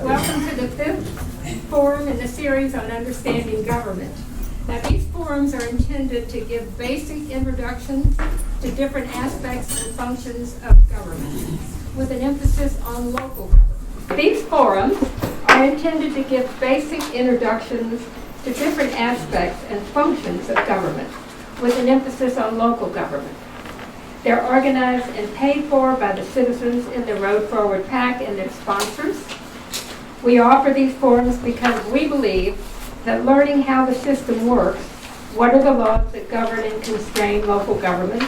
Welcome to the fifth forum in the series on understanding government. Now, these forums are intended to give basic introductions to different aspects and functions of government, with an emphasis on local government. These forums are intended to give basic introductions to different aspects and functions of government, with an emphasis on local government. They're organized and paid for by the citizens in the Road Forward PAC and their sponsors. We offer these forums because we believe that learning how the system works, what are the laws that govern and constrain local government,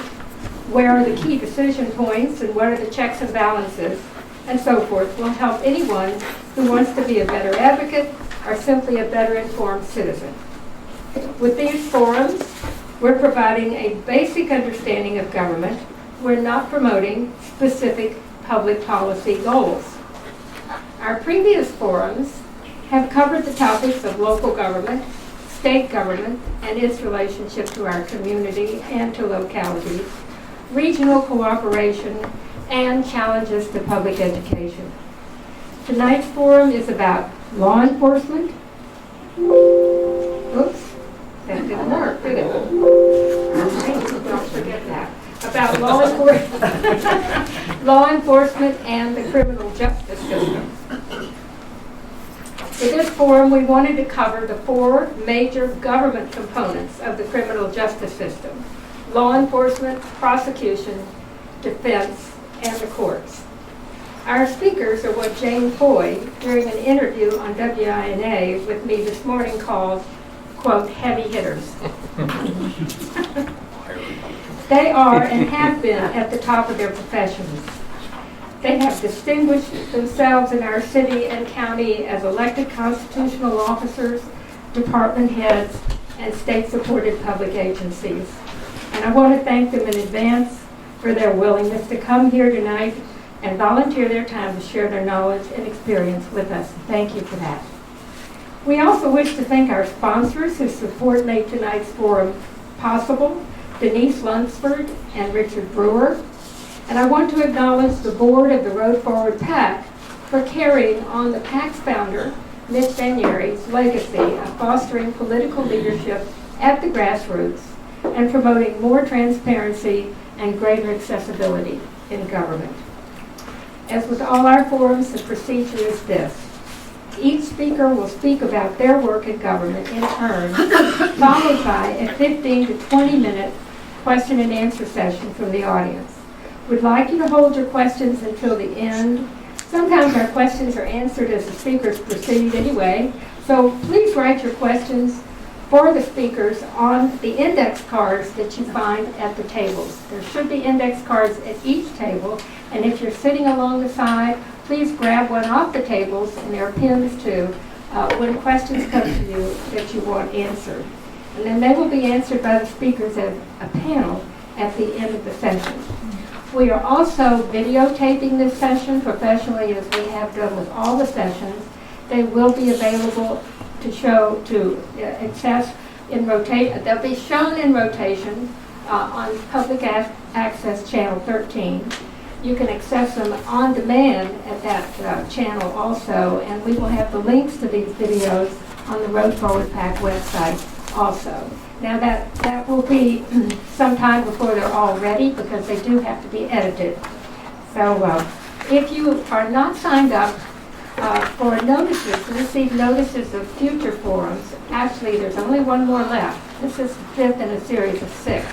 where are the key decision points, and what are the checks and balances, and so forth, will help anyone who wants to be a better advocate or simply a better informed citizen. With these forums, we're providing a basic understanding of government. We're not promoting specific public policy goals. Our previous forums have covered the topics of local government, state government, and its relationship to our community and to localities, regional cooperation, and challenges to public education. Tonight's forum is about law enforcement. Oops, that didn't work, did it? Don't forget that. About law enforcement and the criminal justice system. For this forum, we wanted to cover the four major government components of the criminal justice system: law enforcement, prosecution, defense, and the courts. Our speakers are what Jane Foy, during an interview on WINA with me this morning, called, quote, heavy hitters. They are and have been at the top of their professions. They have distinguished themselves in our city and county as elected constitutional officers, department heads, and state-supported public agencies. And I want to thank them in advance for their willingness to come here tonight and volunteer their time to share their knowledge and experience with us. Thank you for that. We also wish to thank our sponsors whose support made tonight's forum possible: Denise Lunsford and Richard Brewer. And I want to acknowledge the board of the Road Forward PAC for carrying on the PAC's founder, Mitch Vanieri's legacy of fostering political leadership at the grassroots and promoting more transparency and greater accessibility in government. As with all our forums, the procedure is this. Each speaker will speak about their work in government in turn, followed by a 15 to 20-minute question and answer session from the audience. We'd like you to hold your questions until the end. Sometimes our questions are answered as the speakers proceed anyway, so please write your questions for the speakers on the index cards that you find at the tables. There should be index cards at each table, and if you're sitting along the side, please grab one off the tables, and there are pins too, when questions come to you that you want answered. And then they will be answered by the speakers as a panel at the end of the session. We are also videotaping this session professionally, as we have done with all the sessions. They will be available to access in rotation. They'll be shown in rotation on Public Access Channel 13. You can access them on demand at that channel also, and we will have the links to these videos on the Road Forward PAC website also. Now that will be sometime before they're all ready, because they do have to be edited. So if you are not signed up for notices, to receive notices of future forums, actually there's only one more left. This is the fifth in a series of 6.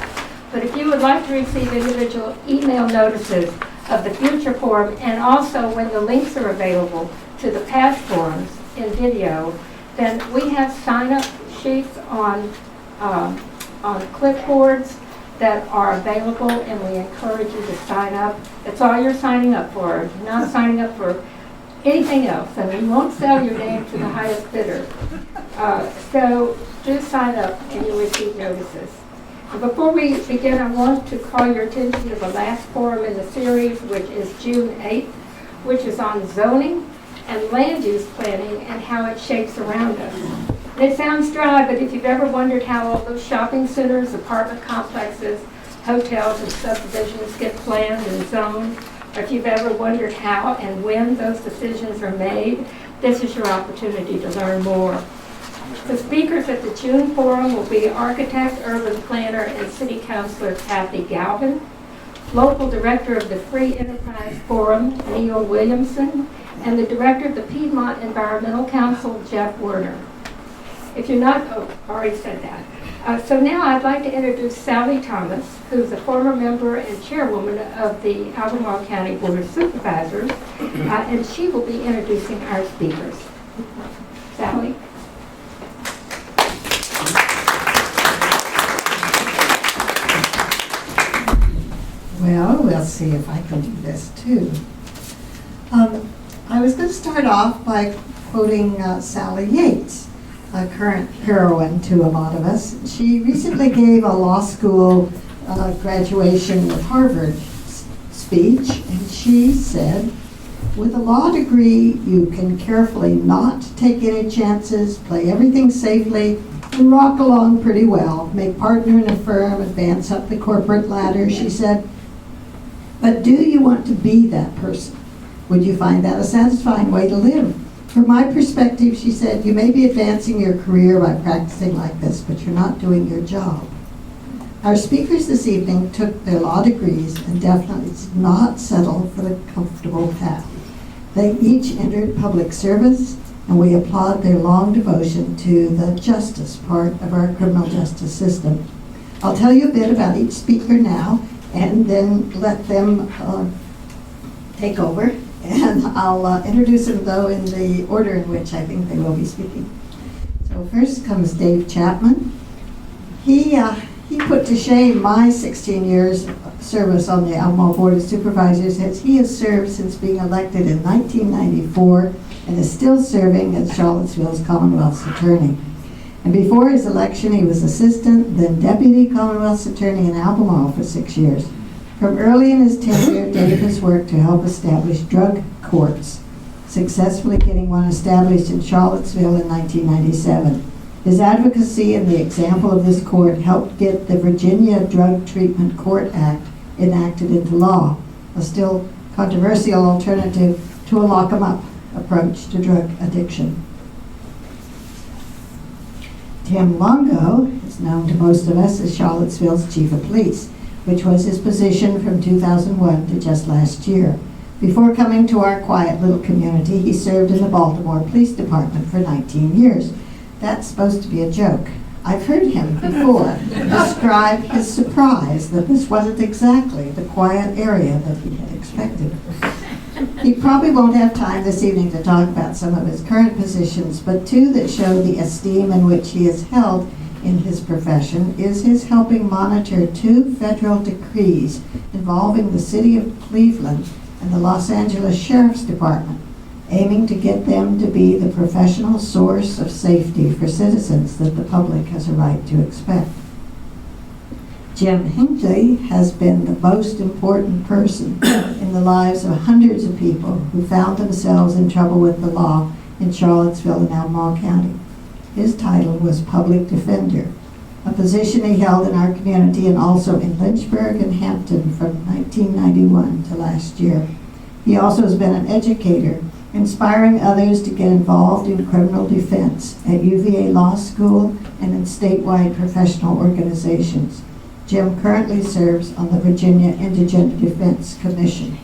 But if you would like to receive individual email notices of the future forum, and also when the links are available to the past forums in video, then we have sign-up sheets on clipboards that are available, and we encourage you to sign up. That's all you're signing up for. You're not signing up for anything else. I mean, you won't sell your name to the highest bidder. So just sign up and you'll receive notices. And before we begin, I want to call your attention to the last forum in the series, which is June 8th, which is on zoning and land use planning and how it shapes around us. And it sounds dry, but if you've ever wondered how all those shopping centers, apartment complexes, hotels, and subdivisions get planned and zoned, or if you've ever wondered how and when those decisions are made, This is your opportunity to learn more. The speakers at the June Forum will be architect, urban planner, and city councilor Kathy Galvin, local director of the Free Enterprise Forum, Neil Williamson, and the director of the Piedmont Environmental Council, Jeff Werner. If you're not, already said that. So now I'd like to introduce Sally Thomas, who's a former member and chairwoman of the Albemarle County Board of Supervisors, and she will be introducing our speakers. Sally? Well, we'll see if I can do this too. I was going to start off by quoting Sally Yates, a current heroine to a lot of us. She recently gave a law school graduation of Harvard speech, and she said, "With a law degree, you can carefully not take any chances, play everything safely, and rock along pretty well, make partner in a firm, advance up the corporate ladder," she said. "But do you want to be that person? Would you find that a satisfying way to live? From my perspective," she said, "you may be advancing your career by practicing like this, but you're not doing your job." Our speakers this evening took their law degrees and definitely did not settle for the comfortable path. They each entered public service, and we applaud their long devotion to the justice part of our criminal justice system. I'll tell you a bit about each speaker now, and then let them take over. And I'll introduce them, though, in the order in which I think they will be speaking. So first comes Dave Chapman. He put to shame my 16 years service on the Albemarle Board of Supervisors, as he has served since being elected in 1994 and is still serving as Charlottesville's Commonwealth's Attorney. And before his election, he was assistant, then deputy Commonwealth's Attorney in Albemarle for 6 years. From early in his tenure, Dave has worked to help establish drug courts, successfully getting one established in Charlottesville in 1997. His advocacy and the example of this court helped get the Virginia Drug Treatment Court Act enacted into law, a still controversial alternative to a lock-em-up approach to drug addiction. Tim Longo is known to most of us as Charlottesville's Chief of Police, which was his position from 2001 to just last year. Before coming to our quiet little community, he served in the Baltimore Police Department for 19 years. That's supposed to be a joke. I've heard him before describe his surprise that this wasn't exactly the quiet area that he had expected. He probably won't have time this evening to talk about some of his current positions, but two that show the esteem in which he is held in his profession is his helping monitor 2 federal decrees involving the city of Cleveland and the Los Angeles Sheriff's Department, aiming to get them to be the professional source of safety for citizens that the public has a right to expect. Jim Hinckley has been the most important person in the lives of hundreds of people who found themselves in trouble with the law in Charlottesville and Albemarle County. His title was Public Defender, a position he held in our community and also in Lynchburg and Hampton from 1991 to last year. He also has been an educator, inspiring others to get involved in criminal defense at UVA Law School and in statewide professional organizations. Jim currently serves on the Virginia Indigent Defense Commission.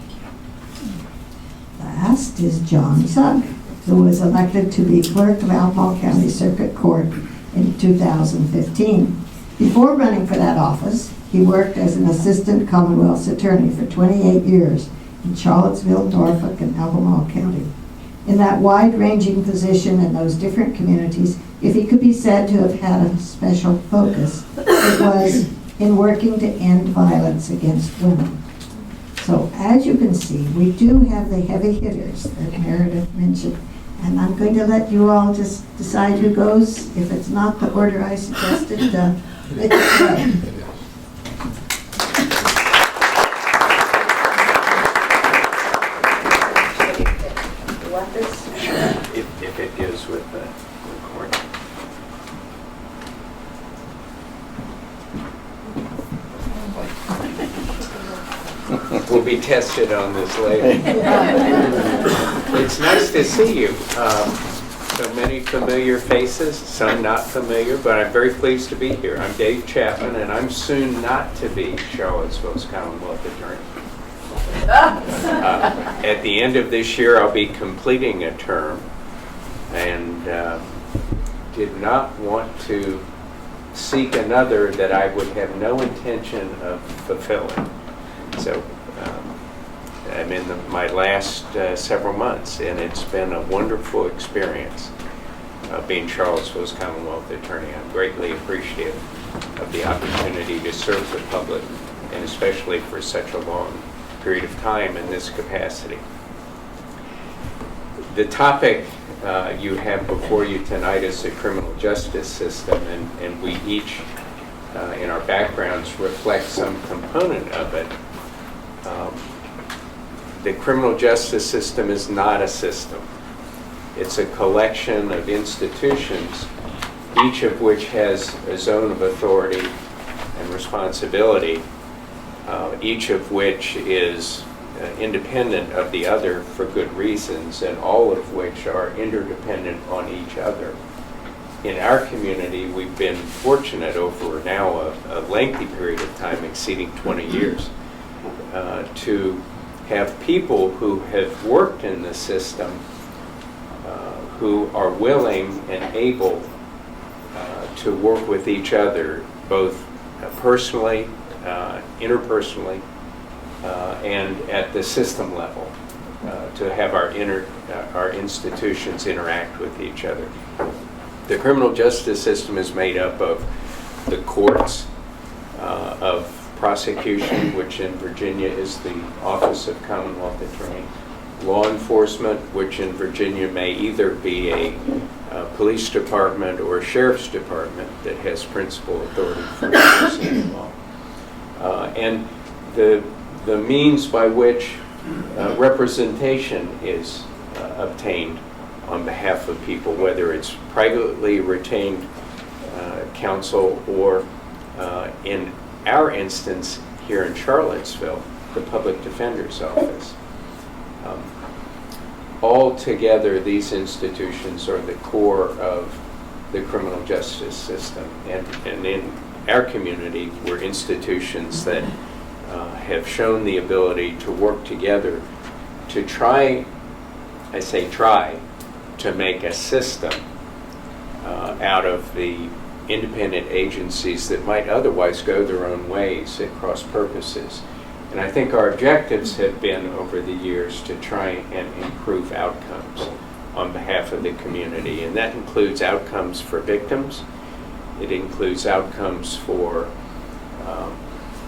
Last is John Sugg, who was elected to be clerk of Albemarle County Circuit Court in 2015. Before running for that office, he worked as an assistant Commonwealth's attorney for 28 years in Charlottesville, Norfolk, and Albemarle County. In that wide-ranging position in those different communities, if he could be said to have had a special focus, it was in working to end violence against women. So as you can see, we do have the heavy hitters that Meredith mentioned, and I'm going to let you all just decide who goes. If it's not the order I suggested, let it go. If it goes with the recording. We'll be tested on this later. It's nice to see you. So many familiar faces, some not familiar, but I'm very pleased to be here. I'm Dave Chapman, and I'm soon not to be Charlottesville's Commonwealth Attorney. At the end of this year, I'll be completing a term, and did not want to seek another that I would have no intention of fulfilling. So I'm in my last several months, and it's been a wonderful experience being Charlottesville's Commonwealth Attorney. I'm greatly appreciative of the opportunity to serve the public, and especially for such a long period of time in this capacity. The topic you have before you tonight is the criminal justice system, and we each, in our backgrounds, reflect some component of it. The criminal justice system is not a system. It's a collection of institutions, each of which has a zone of authority and responsibility, each of which is independent of the other for good reasons, and all of which are interdependent on each other. In our community, we've been fortunate over now a lengthy period of time, exceeding 20 years, to have people who have worked in the system who are willing and able to work with each other, both personally, interpersonally, and at the system level, to have our institutions interact with each other. The criminal justice system is made up of the courts, of prosecution, which in Virginia is the Office of Commonwealth Attorney, law enforcement, which in Virginia may either be a police department or a sheriff's department that has principal authority for enforcing the law, and the means by which representation is obtained on behalf of people, whether it's privately retained counsel or in our instance here in Charlottesville, the Public Defender's Office. Altogether, these institutions are the core of the criminal justice system. And in our community, we're institutions that have shown the ability to work together to try, I say try, to make a system out of the independent agencies that might otherwise go their own ways at cross purposes. And I think our objectives have been over the years to try and improve outcomes on behalf of the community. And that includes outcomes for victims. It includes outcomes for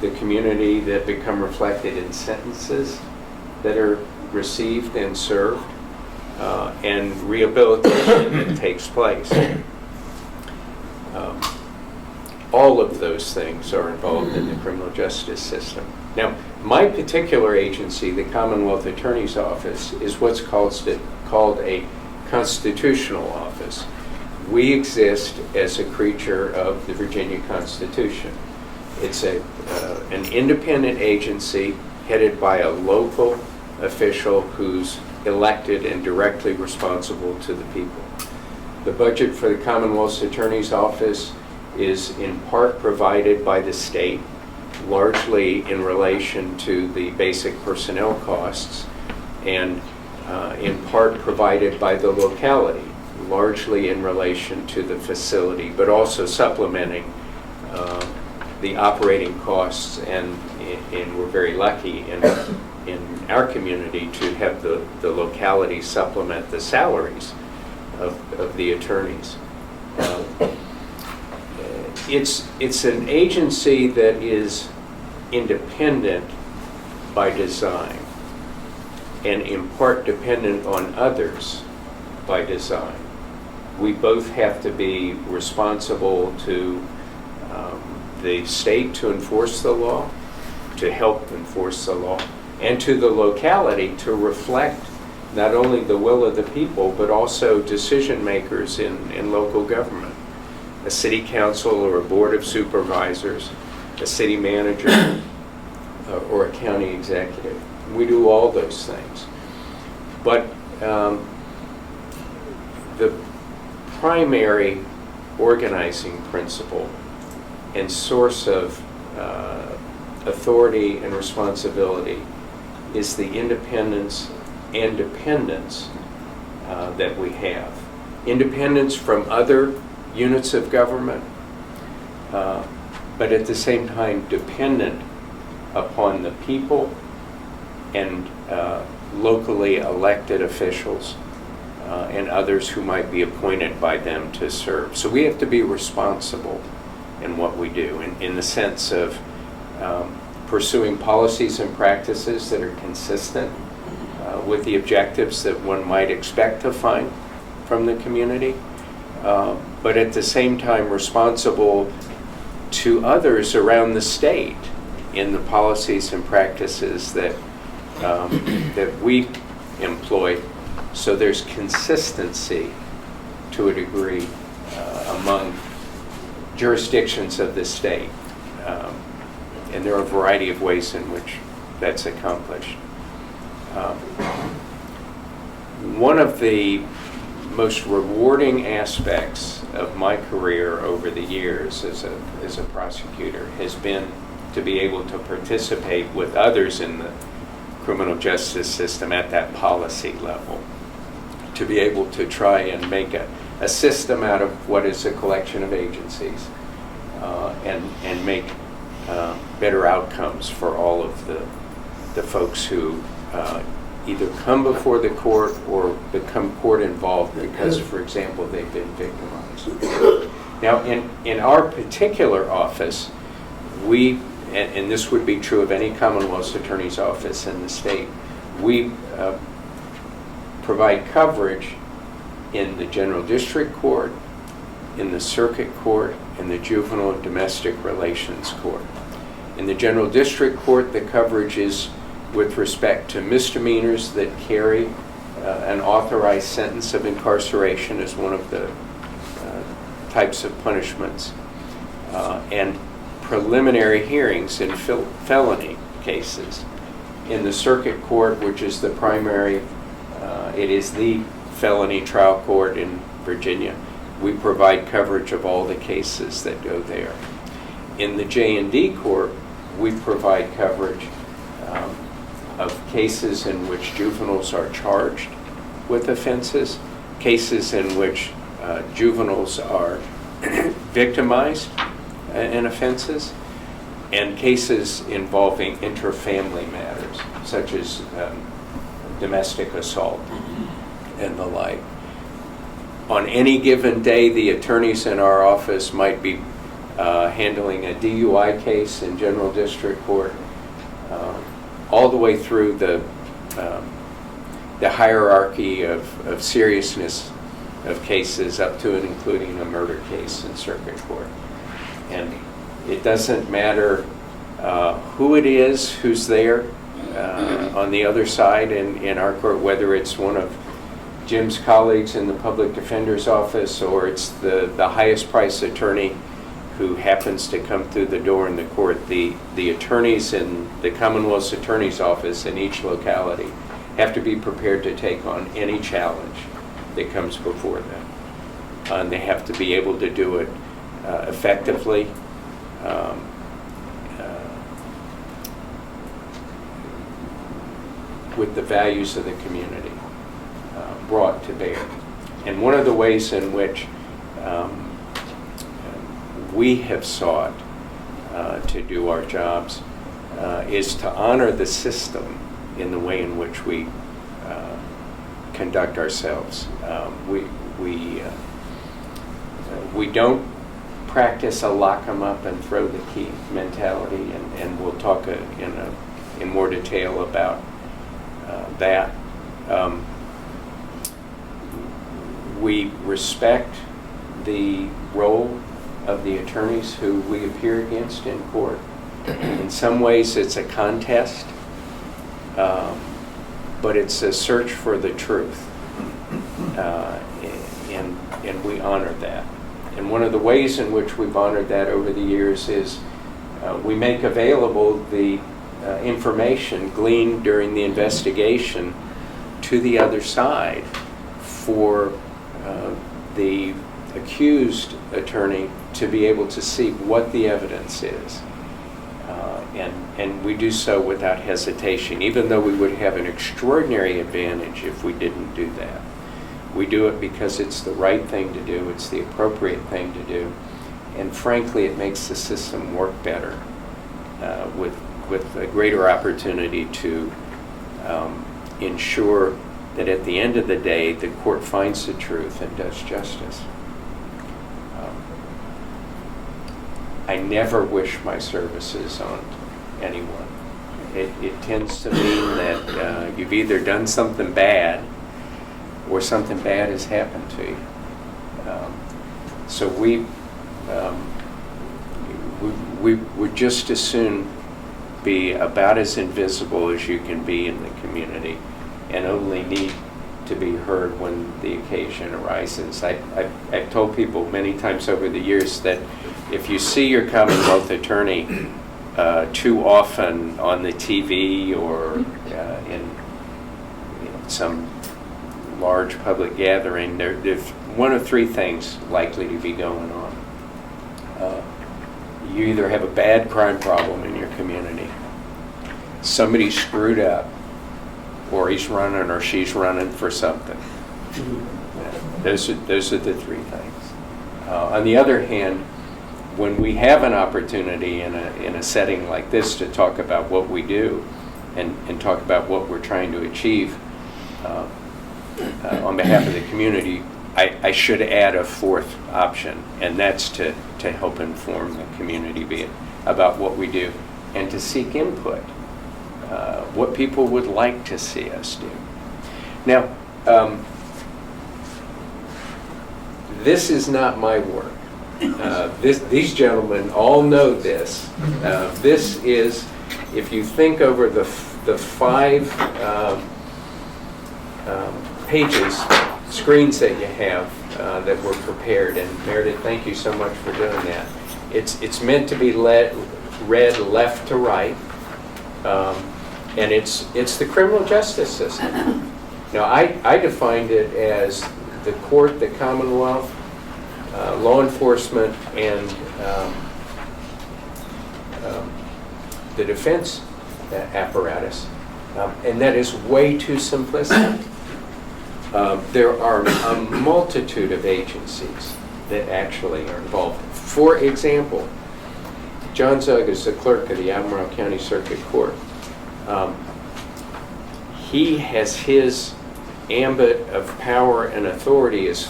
the community that become reflected in sentences that are received and served, and rehabilitation that takes place. All of those things are involved in the criminal justice system. Now, my particular agency, the Commonwealth Attorney's Office, is what's called a constitutional office. We exist as a creature of the Virginia Constitution. It's an independent agency headed by a local official who's elected and directly responsible to the people. The budget for the Commonwealth's Attorney's Office is in part provided by the state, largely in relation to the basic personnel costs, and in part provided by the locality, largely in relation to the facility, but also supplementing the operating costs, and we're very lucky in our community to have the locality supplement the salaries of the attorneys. It's an agency that is independent by design, and in part dependent on others by design. We both have to be responsible to the state to enforce the law, to help enforce the law, and to the locality to reflect not only the will of the people, but also decision makers in local government. A city council or a board of supervisors, a city manager, or a county executive. We do all those things. But the primary organizing principle and source of authority and responsibility is the independence and dependence that we have. Independence from other units of government, but at the same time dependent upon the people and locally elected officials and others who might be appointed by them to serve. So we have to be responsible in what we do, in the sense of pursuing policies and practices that are consistent with the objectives that one might expect to find from the community, but at the same time responsible to others around the state in the policies and practices that that we employ, so there's consistency to a degree among jurisdictions of the state. And there are a variety of ways in which that's accomplished. One of the most rewarding aspects of my career over the years as a prosecutor has been to be able to participate with others in the criminal justice system at that policy level, to be able to try and make a system out of what is a collection of agencies and make better outcomes for all of the folks who either come before the court or become court involved because, for example, they've been victimized. Now, in our particular office, we, and this would be true of any Commonwealth's Attorney's Office in the state, we provide coverage in the General District Court, in the Circuit Court, and the Juvenile and Domestic Relations Court. In the General District Court, the coverage is with respect to misdemeanors that carry an authorized sentence of incarceration as one of the types of punishments, and preliminary hearings in felony cases. In the Circuit Court, which is the primary, it is the felony trial court in Virginia, we provide coverage of all the cases that go there. In the J&D Court, we provide coverage of cases in which juveniles are charged with offenses, cases in which juveniles are victimized in offenses, and cases involving inter-family matters, such as domestic assault and the like. On any given day, the attorneys in our office might be handling a DUI case in General District Court, all the way through the hierarchy of seriousness of cases up to and including a murder case in Circuit Court. And it doesn't matter who it is who's there on the other side in our court, whether it's one of Jim's colleagues in the public defender's office or it's the highest price attorney who happens to come through the door in the court. The attorneys in the Commonwealth's Attorney's Office in each locality have to be prepared to take on any challenge that comes before them. And they have to be able to do it effectively, with the values of the community brought to bear. And one of the ways in which we have sought to do our jobs is to honor the system in the way in which we conduct ourselves. We don't practice a lock 'em up and throw the key mentality, and we'll talk in more detail about that. We respect the role of the attorneys who we appear against in court. In some ways it's a contest, but it's a search for the truth, and we honor that. And one of the ways in which we've honored that over the years is we make available the information gleaned during the investigation to the other side for the accused attorney to be able to see what the evidence is. And we do so without hesitation, even though we would have an extraordinary advantage if we didn't do that. We do it because it's the right thing to do, it's the appropriate thing to do, and frankly, it makes the system work better with a greater opportunity to ensure that at the end of the day, the court finds the truth and does justice. I never wish my services on anyone. It tends to mean that you've either done something bad or something bad has happened to you. So we would just as soon be about as invisible as you can be in the community and only need to be heard when the occasion arises. I've told people many times over the years that if you see your Commonwealth attorney too often on the TV or in some large public gathering, there's one of three things likely to be going on. You either have a bad crime problem in your community, somebody screwed up, or he's running or she's running for something. Those are the three things. On the other hand, when we have an opportunity in a setting like this to talk about what we do and talk about what we're trying to achieve on behalf of the community, I should add a fourth option, and that's to help inform the community about what we do and to seek input, what people would like to see us do. Now, this is not my work. These gentlemen all know this. This is, if you think over the 5 screens that you have that were prepared, and Meredith, thank you so much for doing that. It's meant to be read left to right, and it's the criminal justice system. Now, I defined it as the court, the Commonwealth, law enforcement, and the defense apparatus, and that is way too simplistic. There are a multitude of agencies that actually are involved. For example, John Zug is the clerk of the Albemarle County Circuit Court. He has his ambit of power and authority as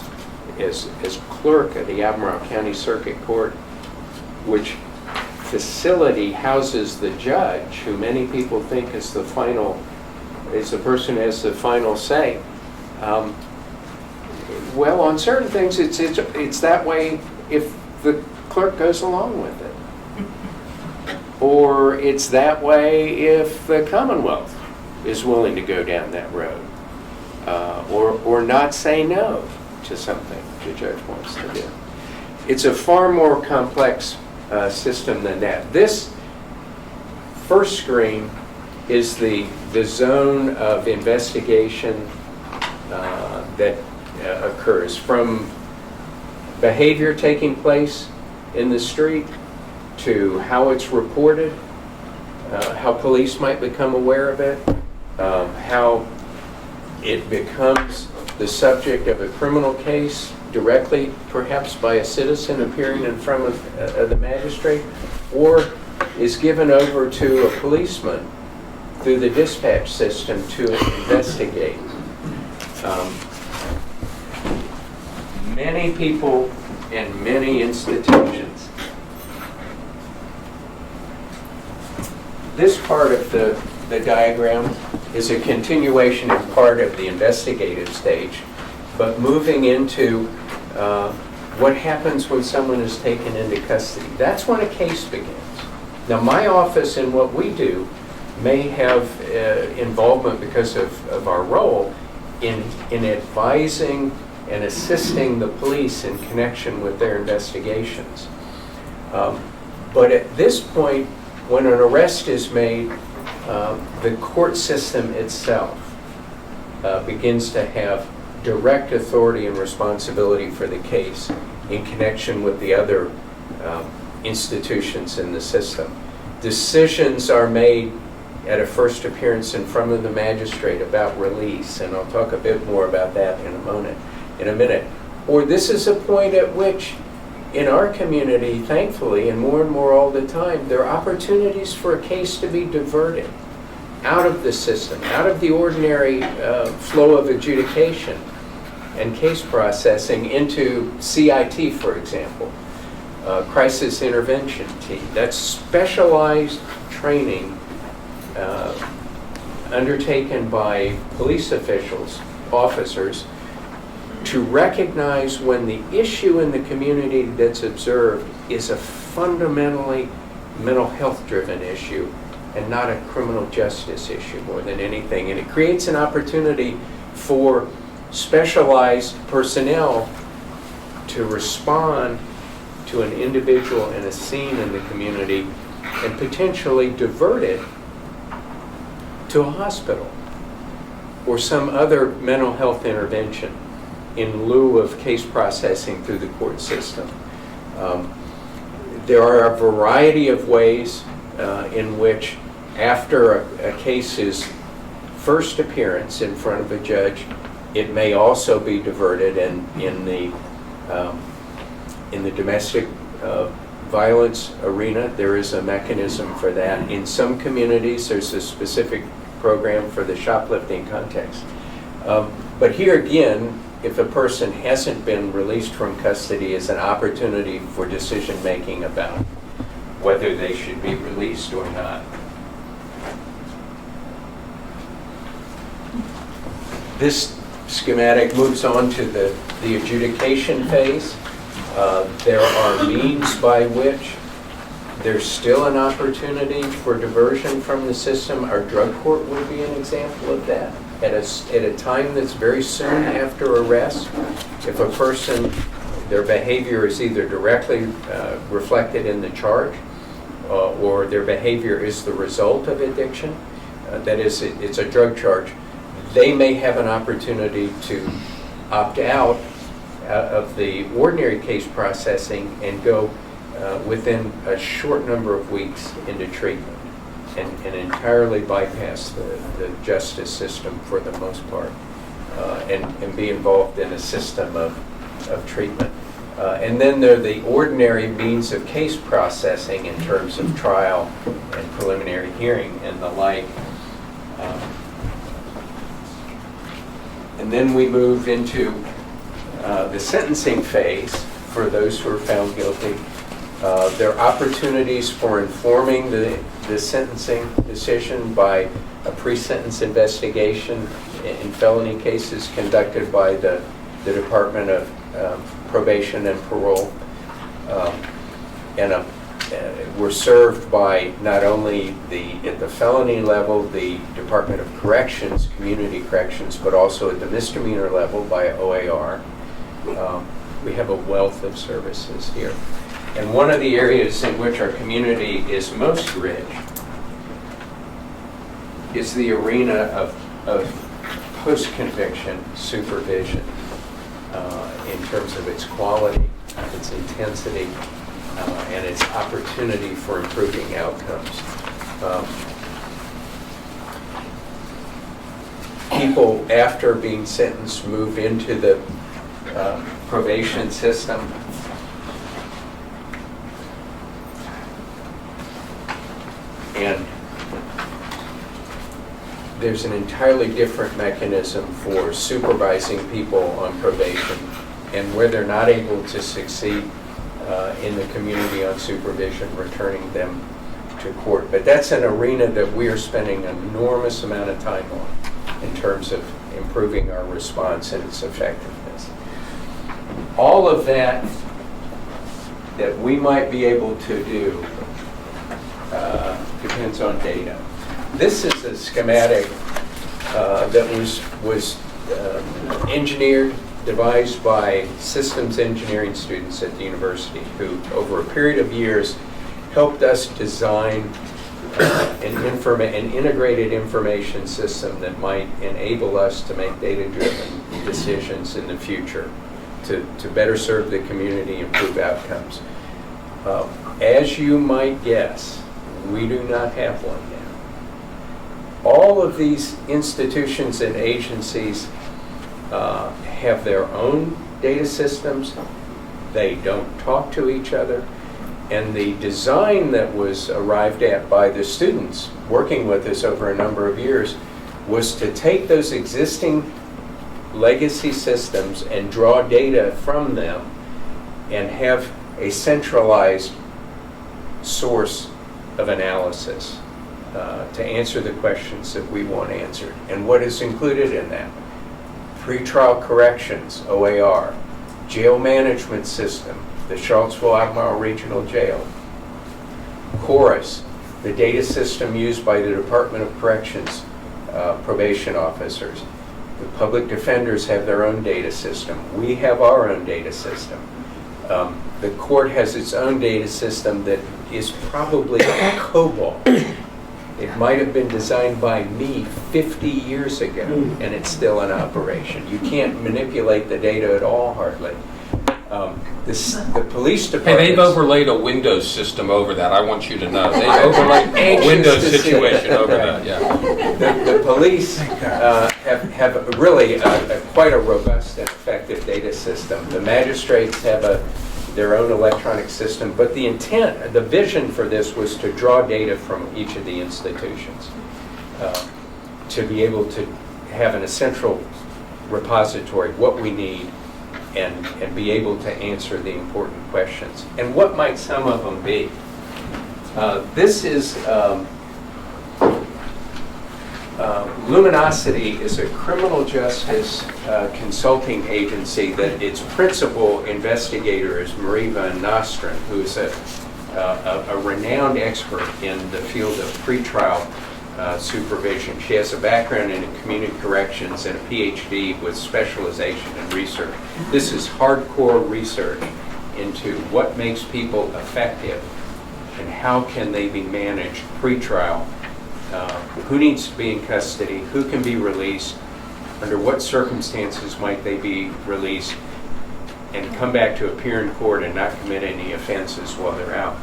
clerk of the Albemarle County Circuit Court, which facility houses the judge, who many people think is the person who has the final say. Well, on certain things, it's that way if the clerk goes along with it, or it's that way if the Commonwealth is willing to go down that road, or not say no to something the judge wants to do. It's a far more complex system than that. This first screen is the zone of investigation that occurs, from behavior taking place in the street to how it's reported, how police might become aware of it, how it becomes the subject of a criminal case directly, perhaps by a citizen appearing in front of the magistrate, or is given over to a policeman through the dispatch system to investigate. Many people and many institutions. This part of the diagram is a continuation and part of the investigative stage, but moving into what happens when someone is taken into custody. That's when a case begins. Now, my office and what we do may have involvement because of our role in advising and assisting the police in connection with their investigations. But at this point, when an arrest is made, the court system itself begins to have direct authority and responsibility for the case in connection with the other institutions in the system. Decisions are made at a first appearance in front of the magistrate about release, and I'll talk a bit more about that in a minute. Or this is a point at which, in our community, thankfully, and more all the time, there are opportunities for a case to be diverted out of the system, out of the ordinary flow of adjudication and case processing into CIT, for example, crisis intervention team. That's specialized training undertaken by police officials, officers, to recognize when the issue in the community that's observed is a fundamentally mental health driven issue and not a criminal justice issue more than anything. And it creates an opportunity for specialized personnel to respond to an individual in a scene in the community and potentially divert it to a hospital or some other mental health intervention in lieu of case processing through the court system. There are a variety of ways in which, after a case's first appearance in front of a judge, it may also be diverted, and in the domestic violence arena, there is a mechanism for that. In some communities, there's a specific program for the shoplifting context. But here again, if a person hasn't been released from custody, is an opportunity for decision making about whether they should be released or not. This schematic moves on to the adjudication phase. There are means by which there's still an opportunity for diversion from the system. Our drug court would be an example of that. At a time that's very soon after arrest, if a person, their behavior is either directly reflected in the charge or their behavior is the result of addiction, that is, it's a drug charge, they may have an opportunity to opt out of the ordinary case processing and go within a short number of weeks into treatment and entirely bypass the justice system for the most part and be involved in a system of treatment. And then there are the ordinary means of case processing in terms of trial and preliminary hearing and the like. And then we move into the sentencing phase for those who are found guilty. There are opportunities for informing the sentencing decision by a pre-sentence investigation in felony cases conducted by the Department of Probation and Parole. We're served by not only at the felony level, the Department of Corrections, Community Corrections, but also at the misdemeanor level by OAR. We have a wealth of services here. And one of the areas in which our community is most rich is the arena of post-conviction supervision in terms of its quality, its intensity, and its opportunity for improving outcomes. People, after being sentenced, move into the probation system. And there's an entirely different mechanism for supervising people on probation, and where they're not able to succeed in the community on supervision, returning them to court. But that's an arena that we are spending an enormous amount of time on in terms of improving our response and its effectiveness. All of that we might be able to do depends on data. This is a schematic that was engineered, devised by systems engineering students at the university who, over a period of years, helped us design an integrated information system that might enable us to make data-driven decisions in the future to better serve the community, improve outcomes. As you might guess, we do not have one now. All of these institutions and agencies have their own data systems. They don't talk to each other. And the design that was arrived at by the students working with us over a number of years was to take those existing legacy systems and draw data from them and have a centralized source of analysis to answer the questions that we want answered. And what is included in that? Pretrial corrections, OAR, jail management system, the Charlottesville Albemarle Regional Jail, Chorus, the data system used by the Department of Corrections probation officers. The public defenders have their own data system. We have our own data system. The court has its own data system that is probably COBOL. It might have been designed by me 50 years ago, and it's still in operation. You can't manipulate the data at all, hardly. The police department. Hey, they've overlaid a Windows system over that. I want you to know. They've overlaid a Windows situation over that. Yeah. The police have really quite a robust and effective data system. The magistrates have their own electronic system, but the intent, the vision for this was to draw data from each of the institutions to be able to have in a central repository what we need and be able to answer the important questions. And what might some of them be? This is Luminosity is a criminal justice consulting agency that its principal investigator is Marie Van Nostrand, who is a renowned expert in the field of pretrial supervision. She has a background in community corrections and a PhD with specialization in research. This is hardcore research into what makes people effective and how can they be managed pretrial. Who needs to be in custody, who can be released, under what circumstances might they be released, and come back to appear in court and not commit any offenses while they're out.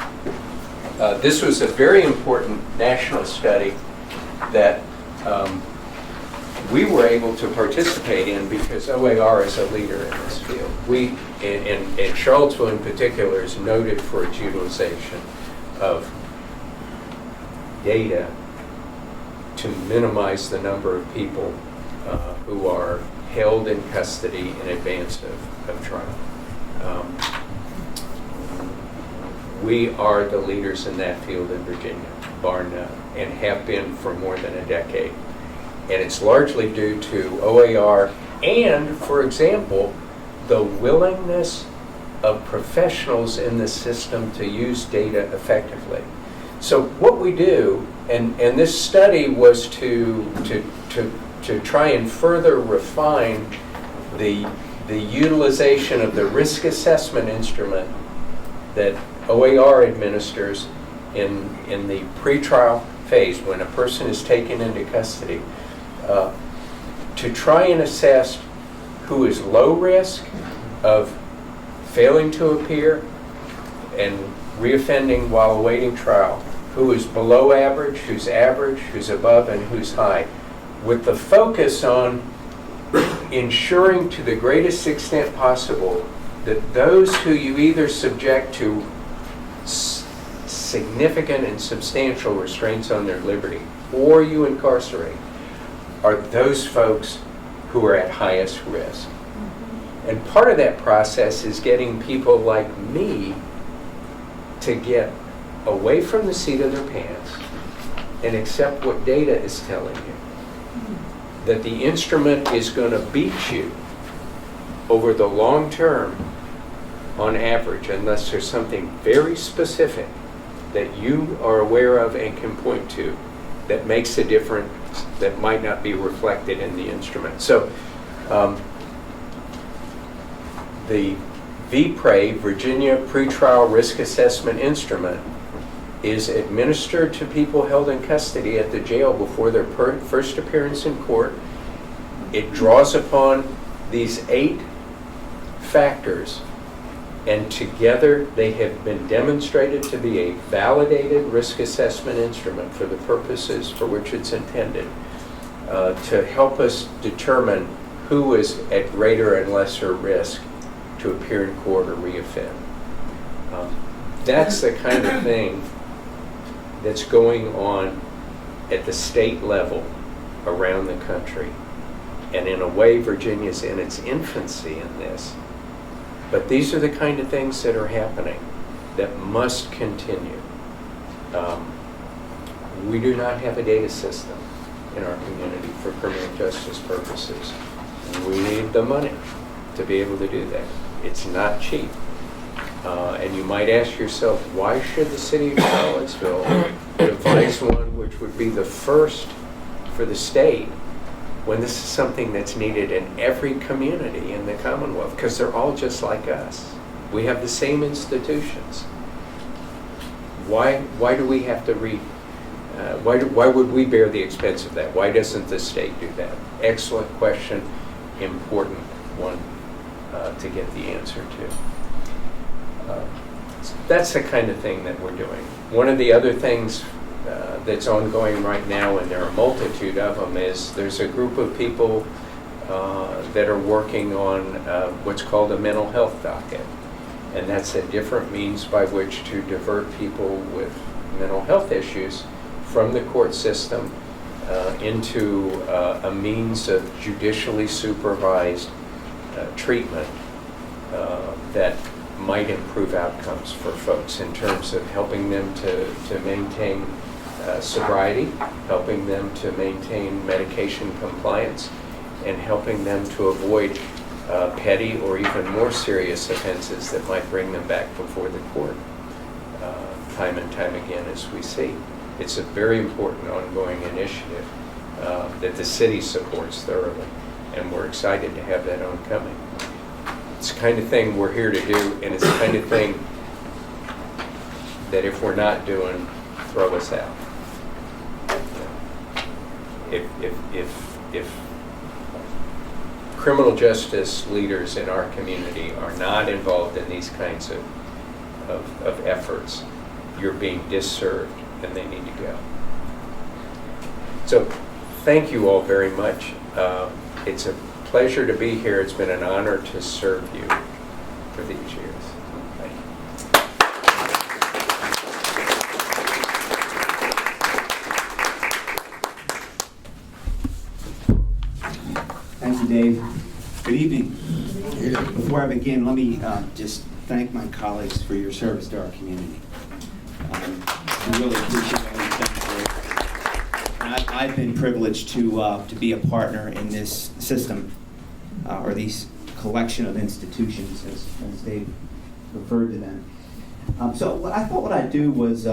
This was a very important national study that we were able to participate in because OAR is a leader in this field. We, and Charlottesville in particular, is noted for its utilization of data to minimize the number of people who are held in custody in advance of trial. We are the leaders in that field in Virginia, bar none, and have been for more than a decade. And it's largely due to OAR and, for example, the willingness of professionals in the system to use data effectively. So what we do, and this study was to try and further refine the utilization of the risk assessment instrument that OAR administers in the pretrial phase when a person is taken into custody, to try and assess who is low risk of failing to appear and reoffending while awaiting trial, who is below average, who's above, and who's high, with the focus on ensuring to the greatest extent possible that those who you either subject to significant and substantial restraints on their liberty or you incarcerate are those folks who are at highest risk. And part of that process is getting people like me to get away from the seat of their pants and accept what data is telling you. That the instrument is going to beat you over the long term on average, unless there's something very specific that you are aware of and can point to that makes a difference that might not be reflected in the instrument. So the VPRA, Virginia Pretrial Risk Assessment Instrument, is administered to people held in custody at the jail before their first appearance in court. It draws upon these 8 factors, and together they have been demonstrated to be a validated risk assessment instrument for the purposes for which it's intended, to help us determine who is at greater and lesser risk to appear in court or reoffend. That's the kind of thing that's going on at the state level around the country. And in a way, Virginia's in its infancy in this. But these are the kind of things that are happening that must continue. We do not have a data system in our community for criminal justice purposes. We need the money to be able to do that. It's not cheap. And you might ask yourself, why should the city of Charlottesville devise one which would be the first for the state when this is something that's needed in every community in the Commonwealth? Because they're all just like us. We have the same institutions. Why do we have to why would we bear the expense of that? Why doesn't the state do that? Excellent question, important one to get the answer to. That's the kind of thing that we're doing. One of the other things that's ongoing right now, and there are a multitude of them, is there's a group of people that are working on what's called a mental health docket. And that's a different means by which to divert people with mental health issues from the court system into a means of judicially supervised treatment that might improve outcomes for folks in terms of helping them to maintain sobriety, helping them to maintain medication compliance, and helping them to avoid petty or even more serious offenses that might bring them back before the court time and time again, as we see. It's a very important ongoing initiative that the city supports thoroughly, and we're excited to have that oncoming. It's the kind of thing we're here to do, and it's the kind of thing that if we're not doing, throw us out. If criminal justice leaders in our community are not involved in these kinds of efforts, you're being disserved, and they need to go. So thank you all very much. It's a pleasure to be here. It's been an honor to serve you for these years. Thank you. Thank you, Dave. Good evening. Before I begin, let me just thank my colleagues for your service to our community. I really appreciate all you've done for us. And I've been privileged to be a partner in this system, or these collection of institutions, as Dave referred to them. So what I thought what I'd do was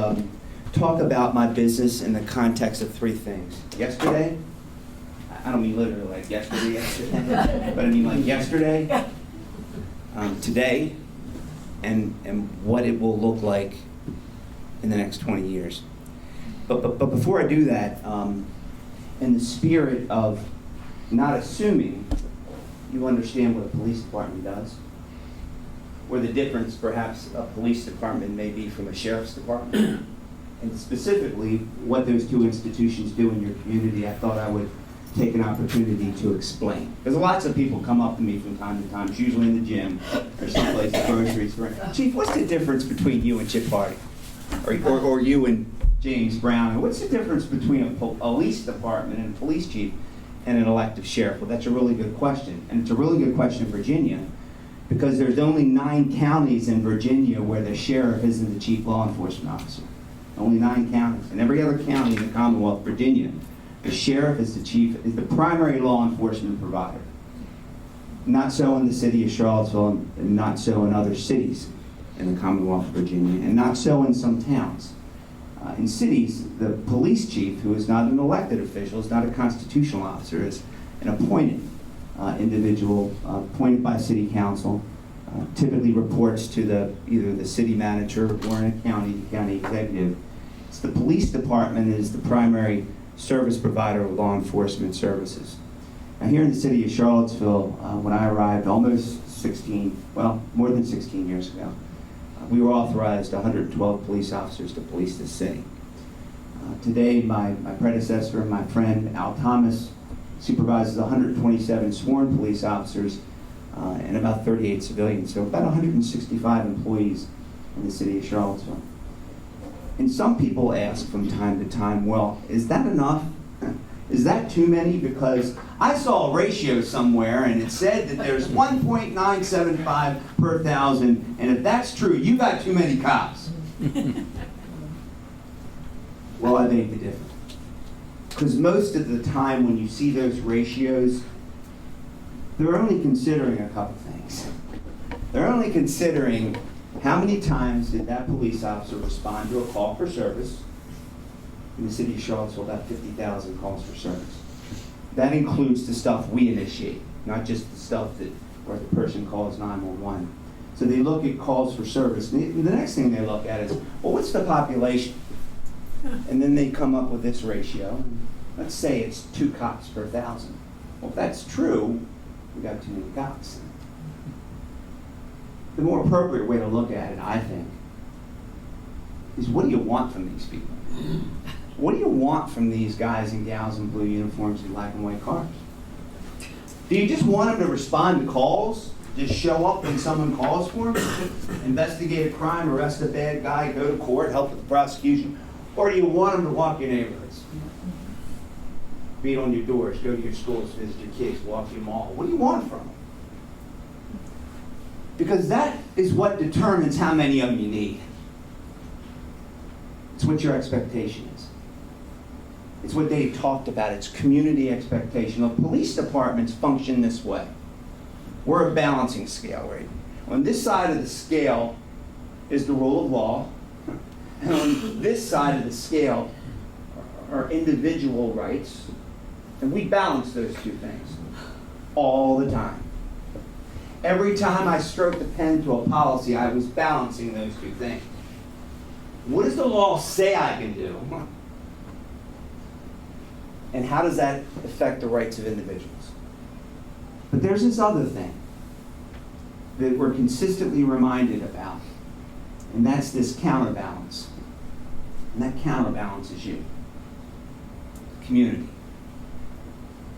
talk about my business in the context of 3 things. Yesterday, I don't mean literally like yesterday, but I mean like yesterday, today, and what it will look like in the next 20 years. But before I do that, in the spirit of not assuming you understand what a police department does, or the difference perhaps a police department may be from a sheriff's department, and specifically what those 2 institutions do in your community, I thought I would take an opportunity to explain. Because lots of people come up to me from time to time, it's usually in the gym or someplace, the grocery store. Chief, what's the difference between you and Chip Hardy? Or you and James Brown? What's the difference between a police department and a police chief and an elected sheriff? Well, that's a really good question. And it's a really good question in Virginia, because there's only 9 counties in Virginia where the sheriff isn't the chief law enforcement officer. Only 9 counties. In every other county in the Commonwealth of Virginia, the sheriff is the primary law enforcement provider. Not so in the city of Charlottesville, and not so in other cities in the Commonwealth of Virginia, and not so in some towns. In cities, the police chief, who is not an elected official, is not a constitutional officer, is an appointed individual, appointed by city council, typically reports to either the city manager or in a county, the county executive, The police department is the primary service provider of law enforcement services. Now, here in the city of Charlottesville, when I arrived almost 16, well, more than 16 years ago, we were authorized 112 police officers to police the city. Today, my predecessor and my friend Al Thomas supervises 127 sworn police officers and about 38 civilians, so about 165 employees in the city of Charlottesville. And some people ask from time to time, well, is that enough? Is that too many? Because I saw a ratio somewhere and it said that there's 1.975 per 1,000, and if that's true, you got too many cops. Well, I beg to differ. Because most of the time when you see those ratios, they're only considering a couple things. They're only considering how many times did that police officer respond to a call for service? In the city of Charlottesville, about 50,000 calls for service. That includes the stuff we initiate, not just the stuff that where the person calls 911. So they look at calls for service. And the next thing they look at is, well, what's the population? And then they come up with this ratio. Let's say it's 2 cops per 1,000. Well, if that's true, we got too many cops. The more appropriate way to look at it, I think, is what do you want from these people? What do you want from these guys and gals in blue uniforms and black and white cars? Do you just want them to respond to calls? Just show up when someone calls for them? Investigate a crime, arrest a bad guy, go to court, help with the prosecution? Or do you want them to walk your neighborhoods? Beat on your doors, go to your schools, visit your kids, walk your mall. What do you want from them? Because that is what determines how many of them you need. It's what your expectation is. It's what Dave talked about. It's community expectation. The police departments function this way. We're a balancing scale, right? On this side of the scale is the rule of law. And on this side of the scale are individual rights. And we balance those two things all the time. Every time I stroked the pen to a policy, I was balancing those two things. What does the law say I can do? And how does that affect the rights of individuals? But there's this other thing that we're consistently reminded about, and that's this counterbalance. And that counterbalance is you, community.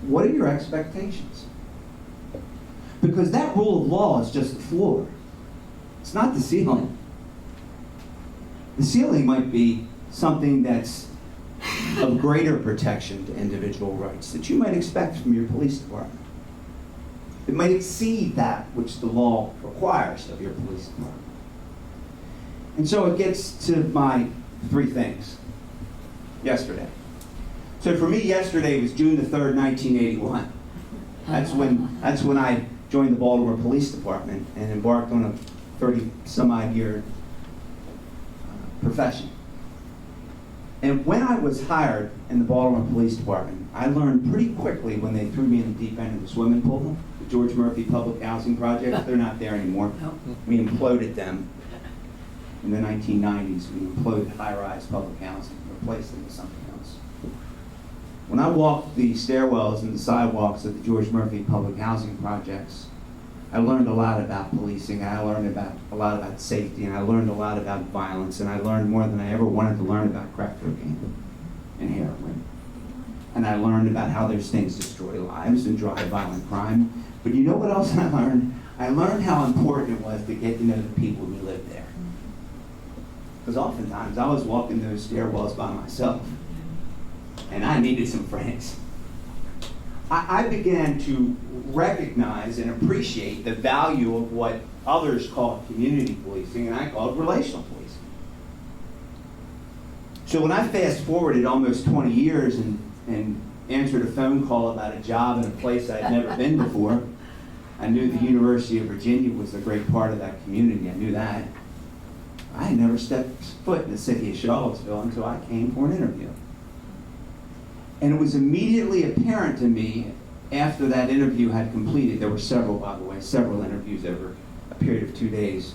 What are your expectations? Because that rule of law is just the floor. It's not the ceiling. The ceiling might be something that's of greater protection to individual rights that you might expect from your police department. It might exceed that which the law requires of your police department. And so it gets to my 3 things yesterday. So for me, yesterday was June the 3rd, 1981. That's when I joined the Baltimore Police Department and embarked on a 30-some-odd year profession. And when I was hired in the Baltimore Police Department, I learned pretty quickly when they threw me in the deep end of the swimming pool, the George Murphy Public Housing Project. They're not there anymore. We imploded them in the 1990s. We imploded high-rise public housing, replaced them with something else. When I walked the stairwells and the sidewalks of the George Murphy Public Housing Projects, I learned a lot about policing, and I learned a lot about safety, and I learned a lot about violence, and I learned more than I ever wanted to learn about crack cocaine and heroin. And I learned about how those things destroy lives and drive violent crime. But you know what else I learned? I learned how important it was to get to know the people who lived there. Because oftentimes I was walking those stairwells by myself, and I needed some friends. I began to recognize and appreciate the value of what others call community policing, and I called relational policing. So when I fast forwarded almost 20 years and answered a phone call about a job in a place I'd never been before, I knew the University of Virginia was a great part of that community. I knew that. I had never stepped foot in the city of Charlottesville until I came for an interview. And it was immediately apparent to me after that interview had completed, there were several, by the way, several interviews over a period of 2 days,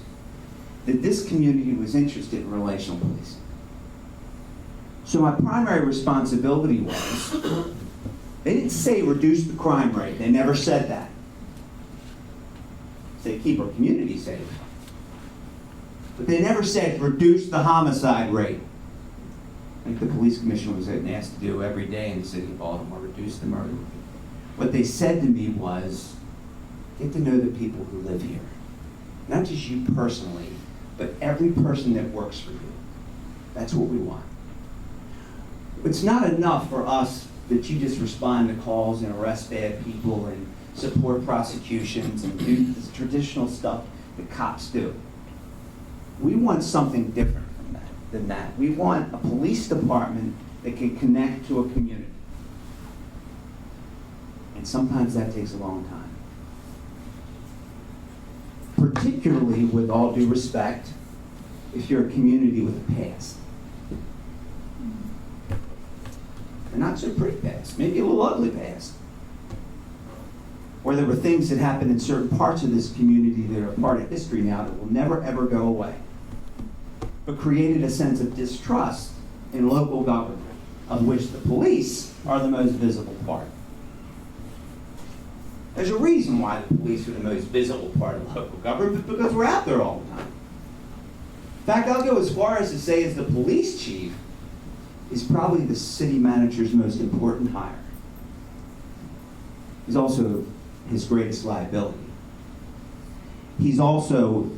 that this community was interested in relational policing. So my primary responsibility was, they didn't say reduce the crime rate. They never said that. They keep our community safe. But they never said reduce the homicide rate. I think the police commissioner was asked to do every day in the city of Baltimore, reduce the murder rate. What they said to me was, get to know the people who live here. Not just you personally, but every person that works for you. That's what we want. It's not enough for us that you just respond to calls and arrest bad people and support prosecutions and do the traditional stuff that cops do. We want something different than that. We want a police department that can connect to a community. And sometimes that takes a long time. Particularly, with all due respect, if you're a community with a past. A not so pretty past, maybe a little ugly past. Or there were things that happened in certain parts of this community that are part of history now that will never ever go away. But created a sense of distrust in local government, of which the police are the most visible part. There's a reason why the police are the most visible part of local government, because we're out there all the time. In fact, I'll go as far as to say as the police chief is probably the city manager's most important hire. He's also his greatest liability. He's also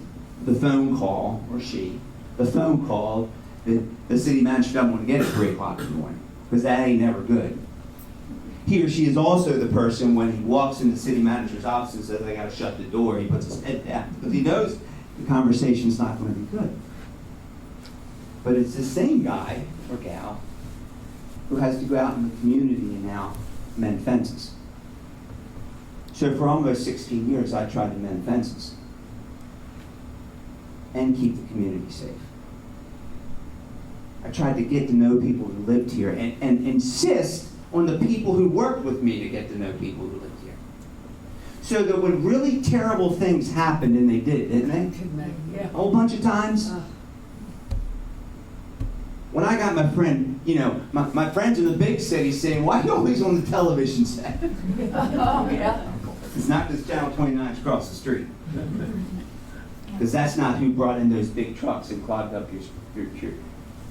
the phone call, or she, the phone call that the city manager doesn't want to get at 3 o'clock in the morning, because that ain't never good. He or she is also the person when he walks in the city manager's office and says, I gotta shut the door, he puts his head down, because he knows the conversation's not going to be good. But it's the same guy or gal who has to go out in the community and now mend fences. So for almost 16 years, I tried to mend fences and keep the community safe. I tried to get to know people who lived here and insist on the people who worked with me to get to know people who lived here. So that when really terrible things happened, and they did, didn't they? Yeah. A whole bunch of times. When I got my friend, my friends in the big city saying, why are you always on the television set? Oh, yeah. It's not just Channel 29 across the street. Because that's not who brought in those big trucks and clogged up your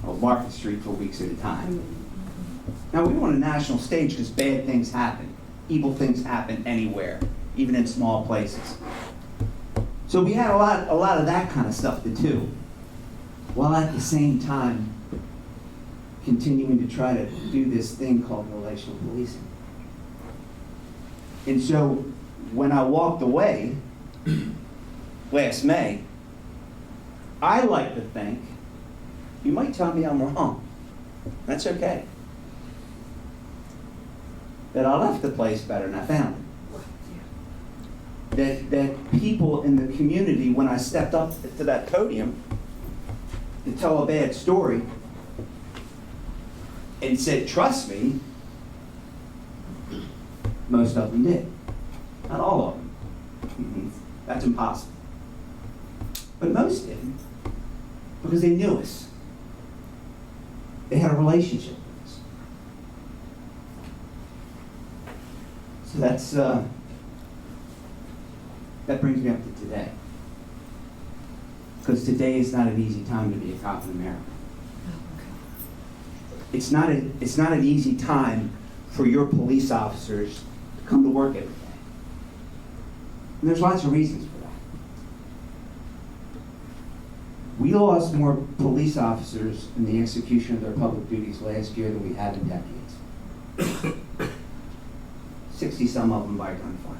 Market Street for weeks at a time. Now, we want a national stage because bad things happen. Evil things happen anywhere, even in small places. So we had a lot of that kind of stuff to do, while at the same time continuing to try to do this thing called relational policing. And so when I walked away last May, I like to think, you might tell me I'm wrong. That's okay. That I left the place better than I found it. That people in the community, when I stepped up to that podium to tell a bad story and said, trust me, most of them did. Not all of them. That's impossible. But most did, because they knew us. They had a relationship with us. So that brings me up to today. Because today is not an easy time to be a cop in America. It's not an easy time for your police officers to come to work every day. And there's lots of reasons for that. We lost more police officers in the execution of their public duties last year than we had in decades. 60-some of them by gunfire.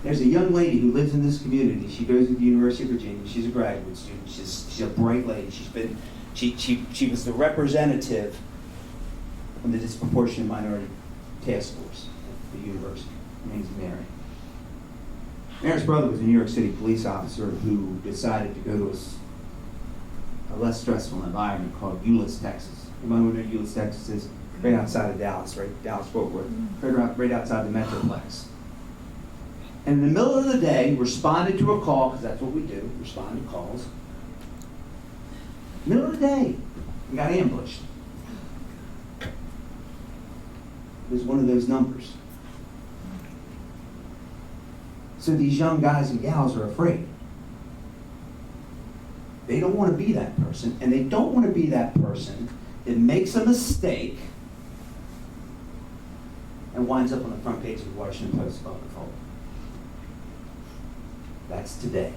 There's a young lady who lives in this community. She goes to the University of Virginia. She's a graduate student. She's a bright lady. She was the representative of the Disproportionate Minority Task Force at the university. Her name's Mary. Mary's brother was a New York City police officer who decided to go to a less stressful environment called Euless, Texas. You know where Euless, Texas is? Right outside of Dallas, right? Dallas-Fort Worth. Right outside the Metroplex. And in the middle of the day, responded to a call, because that's what we do, respond to calls. Middle of the day, and got ambushed. It was one of those numbers. So these young guys and gals are afraid. They don't want to be that person, and they don't want to be that person that makes a mistake and winds up on the front page of the Washington Post about the fault. That's today.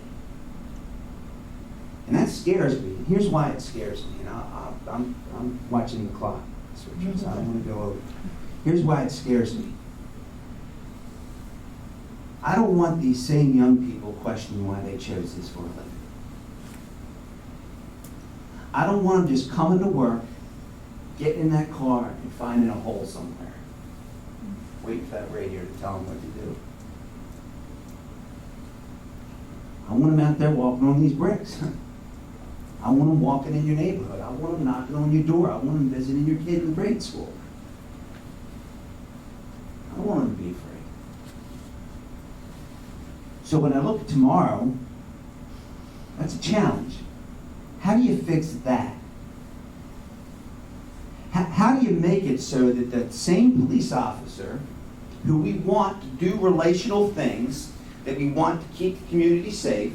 And that scares me. And here's why it scares me. And I'm watching the clock, so I don't want to go over. Here's why it scares me. I don't want these same young people questioning why they chose this for a living. I don't want them just coming to work, getting in that car, and finding a hole somewhere. Waiting for that radio to tell them what to do. I want them out there walking on these bricks. I want them walking in your neighborhood. I want them knocking on your door. I want them visiting your kid in grade school. I don't want them to be afraid. So when I look at tomorrow, that's a challenge. How do you fix that? How do you make it so that that same police officer who we want to do relational things, that we want to keep the community safe,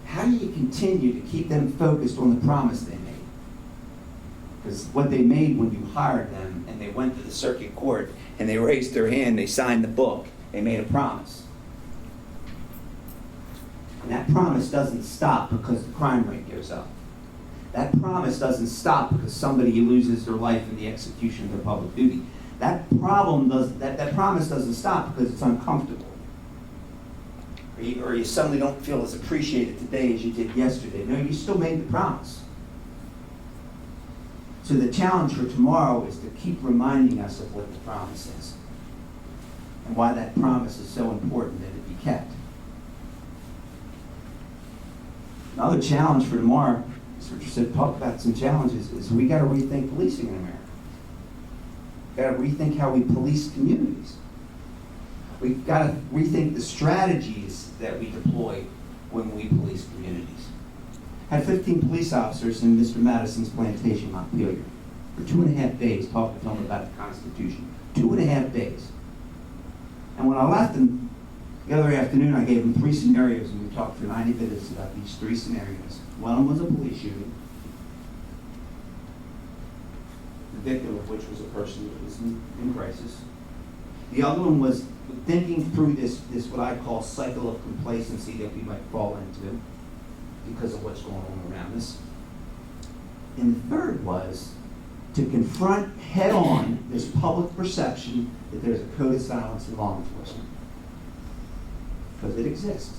how do you continue to keep them focused on the promise they made? Because what they made when you hired them and they went to the circuit court and they raised their hand, they signed the book, they made a promise. And that promise doesn't stop because the crime rate goes up. That promise doesn't stop because somebody loses their life in the execution of their public duty. That promise doesn't stop because it's uncomfortable. Or you suddenly don't feel as appreciated today as you did yesterday. No, you still made the promise. So the challenge for tomorrow is to keep reminding us of what the promise is and why that promise is so important that it be kept. Another challenge for tomorrow, as Richard said, talk about some challenges, is we got to rethink policing in America. We've got to rethink how we police communities. We've got to rethink the strategies that we deploy when we police communities. I had 15 police officers in Mr. Madison's plantation, Montpelier, for 2.5 days talking to them about the Constitution. 2.5 days. And when I left them the other afternoon, I gave them 3 scenarios, and we talked for 90 minutes about these 3 scenarios. One of them was a police shooting, the victim of which was a person that was in crisis. The other one was thinking through this what I call cycle of complacency that we might fall into because of what's going on around us. And the third was to confront head-on this public perception that there's a code of silence in law enforcement. Because it exists.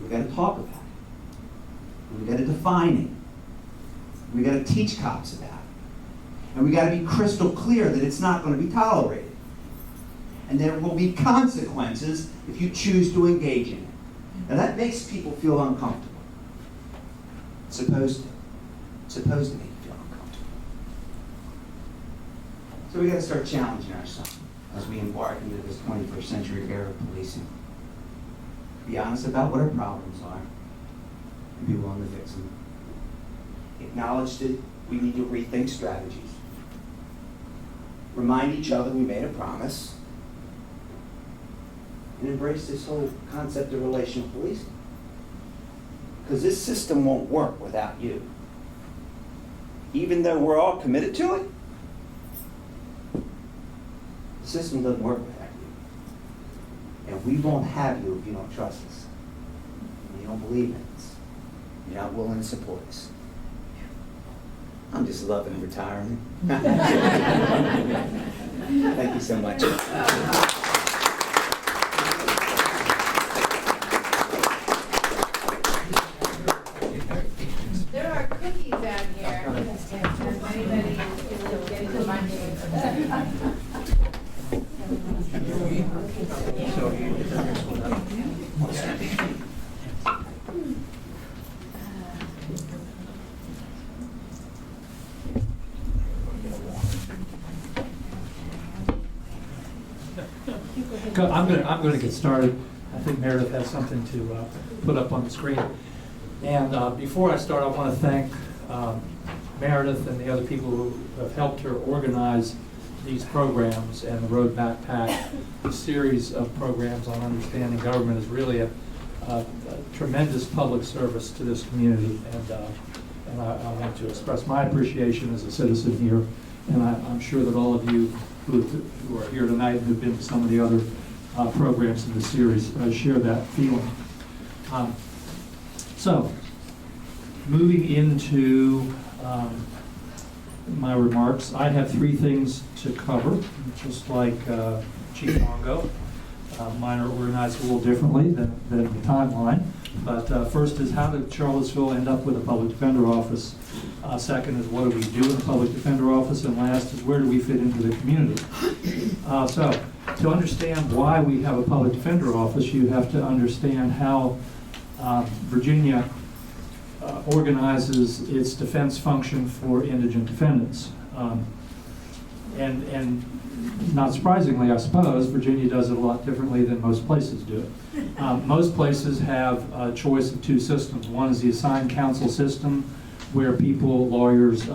We've got to talk about it. We've got to define it. We've got to teach cops about it. And we've got to be crystal clear that it's not going to be tolerated. And there will be consequences if you choose to engage in it. Now that makes people feel uncomfortable. It's supposed to. It's supposed to make you feel uncomfortable. So we've got to start challenging ourselves as we embark into this 21st century era of policing. Be honest about what our problems are and be willing to fix them. Acknowledge that we need to rethink strategies. Remind each other we made a promise. And embrace this whole concept of relational policing. Because this system won't work without you. Even though we're all committed to it, the system doesn't work without you. And we won't have you if you don't trust us. And you don't believe in us. You're not willing to support us. I'm just loving retirement. Thank you so much. There are cookies out here. Anybody is getting the money. I'm going to get started. I think Meredith has something to put up on the screen. And before I start, I want to thank Meredith and the other people who have helped her organize these programs, and the Road Backpack. The series of programs on understanding government is really a tremendous public service to this community, and I want to express my appreciation as a citizen here, and I'm sure that all of you who are here tonight and who've been to some of the other programs in the series share that feeling. So, moving into my remarks, I have three things to cover, just like Chief Longo. Mine are organized a little differently than the timeline. But first is, how did Charlottesville end up with a public defender office? Second is, what do we do in a public defender office? And last is, where do we fit into the community? So, to understand why we have a public defender office, you have to understand how Virginia organizes its defense function for indigent defendants. And not surprisingly, I suppose, Virginia does it a lot differently than most places do it. Most places have a choice of two systems. One is the assigned counsel system, where people, lawyers,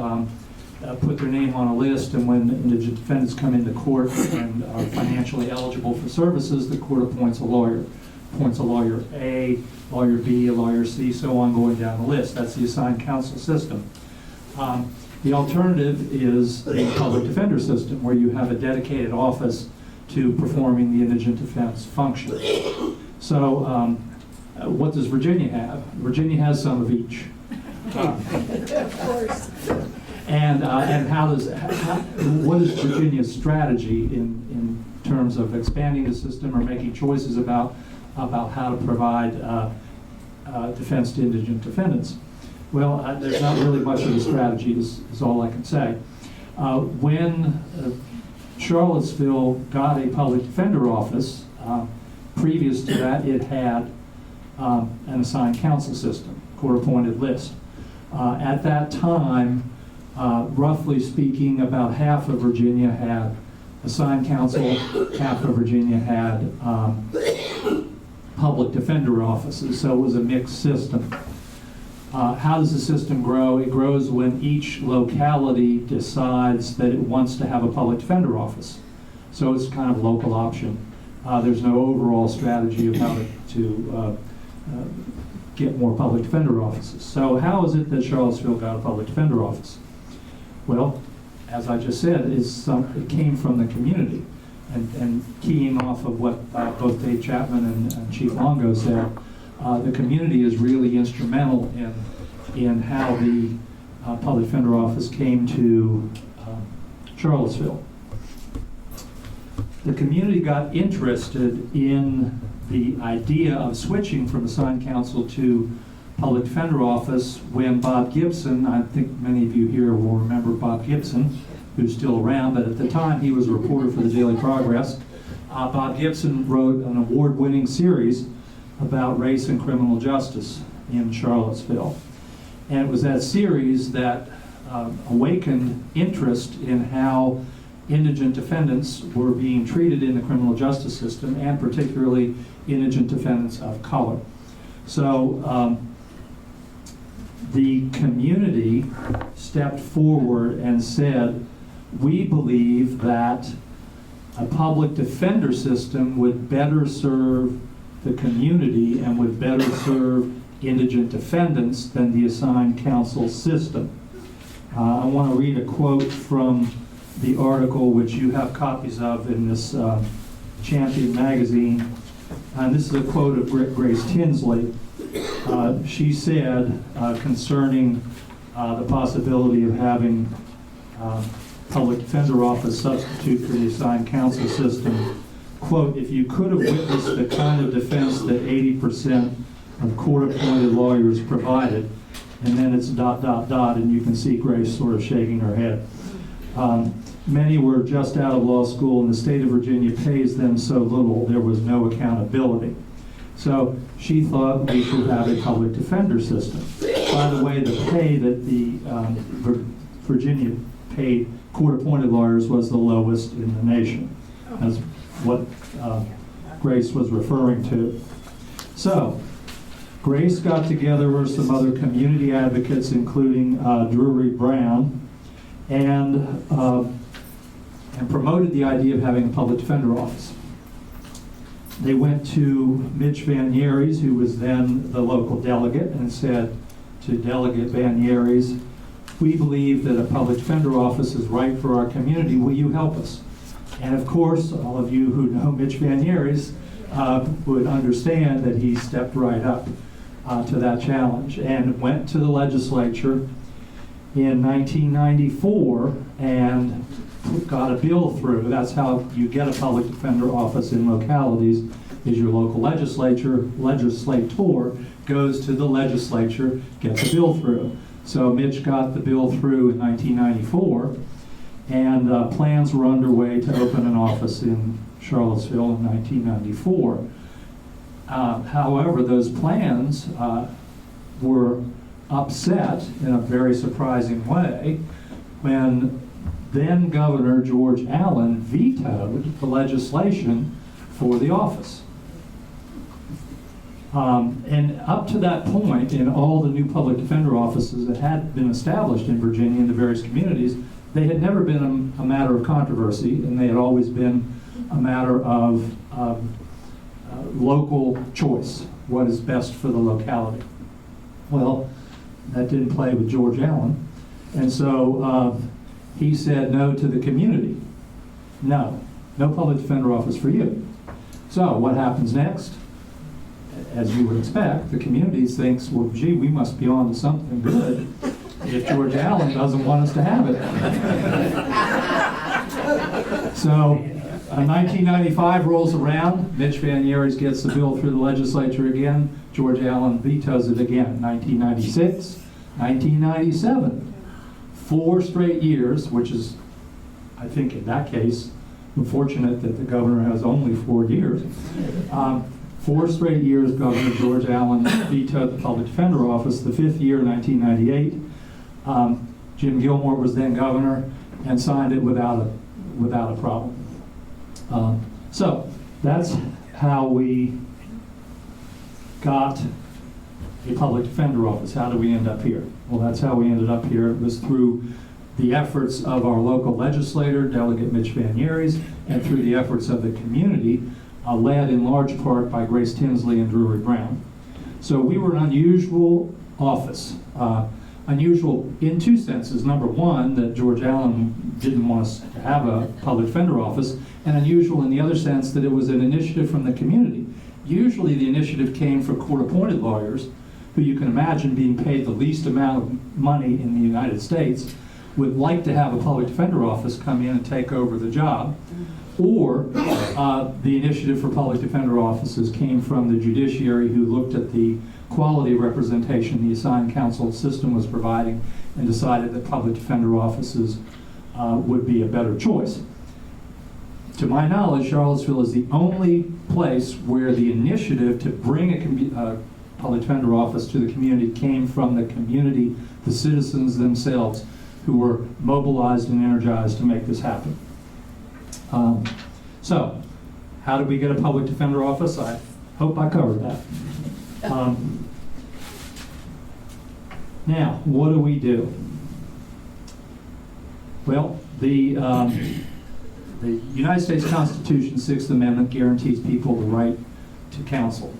put their name on a list, and when indigent defendants come into court and are financially eligible for services, the court appoints a lawyer. Appoints a lawyer A, lawyer B, a lawyer C, so on, going down the list. That's the assigned counsel system. The alternative is the public defender system, where you have a dedicated office to performing the indigent defense function. So what does Virginia have? Virginia has some of each. Of course. And what is Virginia's strategy in terms of expanding the system or making choices about how to provide defense to indigent defendants? Well, there's not really much of a strategy, is all I can say. When Charlottesville got a public defender office, previous to that it had an assigned counsel system, court-appointed list. At that time, roughly speaking, about half of Virginia had assigned counsel, half of Virginia had public defender offices, so it was a mixed system. How does the system grow? It grows when each locality decides that it wants to have a public defender office. So it's kind of local option. There's no overall strategy of how to get more public defender offices. So how is it that Charlottesville got a public defender office? Well, as I just said, it came from the community. And keying off of what both Dave Chapman and Chief Longo said, the community is really instrumental in how the public defender office came to Charlottesville. The community got interested in the idea of switching from assigned counsel to public defender office when Bob Gibson, I think many of you here will remember Bob Gibson, who's still around, but at the time he was a reporter for the Daily Progress. Bob Gibson wrote an award-winning series about race and criminal justice in Charlottesville. And it was that series that awakened interest in how indigent defendants were being treated in the criminal justice system, and particularly indigent defendants of color. So the community stepped forward and said, we believe that a public defender system would better serve the community and would better serve indigent defendants than the assigned counsel system. I want to read a quote from the article, which you have copies of in this Champion magazine. And this is a quote of Grace Tinsley. She said concerning the possibility of having public defender office substitute for the assigned counsel system, quote, if you could have witnessed the kind of defense that 80% of court-appointed lawyers provided, and then it's ... and you can see Grace sort of shaking her head. Many were just out of law school, and the state of Virginia pays them so little, there was no accountability. So she thought we should have a public defender system. By the way, the pay that the Virginia paid court-appointed lawyers was the lowest in the nation. That's what Grace was referring to. So Grace got together with some other community advocates, including Drury Brown, and promoted the idea of having a public defender office. They went to Mitch Van Yeries, who was then the local delegate, and said to Delegate Van Yeries, "We believe that a public defender office is right for our community. Will you help us?" And of course, all of you who know Mitch Van Yeries would understand that he stepped right up to that challenge and went to the legislature in 1994 and got a bill through. That's how you get a public defender office in localities, is your local legislator goes to the legislature, gets a bill through. So Mitch got the bill through in 1994, and plans were underway to open an office in Charlottesville in 1994. However, those plans were upset in a very surprising way when then Governor George Allen vetoed the legislation for the office. And up to that point, in all the new public defender offices that had been established in Virginia in the various communities, they had never been a matter of controversy, and they had always been a matter of local choice, what is best for the locality. Well, that didn't play with George Allen, and so he said no to the community. No public defender office for you. So what happens next? As you would expect, the community thinks, well, gee, we must be on to something good if George Allen doesn't want us to have it. So 1995 rolls around, Mitch Van Yeries gets the bill through the legislature again, George Allen vetoes it again. 1996, 1997, 4 straight years, which is, I think in that case, unfortunate that the governor has only 4 years. 4 straight years, Governor George Allen vetoed the public defender office. The 5th year, 1998, Jim Gilmore was then governor and signed it without a problem. So that's how we got a public defender office. How did we end up here? Well, that's how we ended up here. It was through the efforts of our local legislator, Delegate Mitch Van Yeries, and through the efforts of the community, led in large part by Grace Tinsley and Drury Brown. So we were an unusual office. Unusual in 2 senses. Number one, that George Allen didn't want us to have a public defender office, and unusual in the other sense that it was an initiative from the community. Usually the initiative came from court-appointed lawyers, who you can imagine being paid the least amount of money in the United States, would like to have a public defender office come in and take over the job. Or the initiative for public defender offices came from the judiciary, who looked at the quality of representation the assigned counsel system was providing and decided that public defender offices would be a better choice. To my knowledge, Charlottesville is the only place where the initiative to bring a public defender office to the community came from the community, the citizens themselves, who were mobilized and energized to make this happen. So, how did we get a public defender office? I hope I covered that. Now, what do we do? Well, the United States Constitution, 6th Amendment, guarantees people the right to counsel.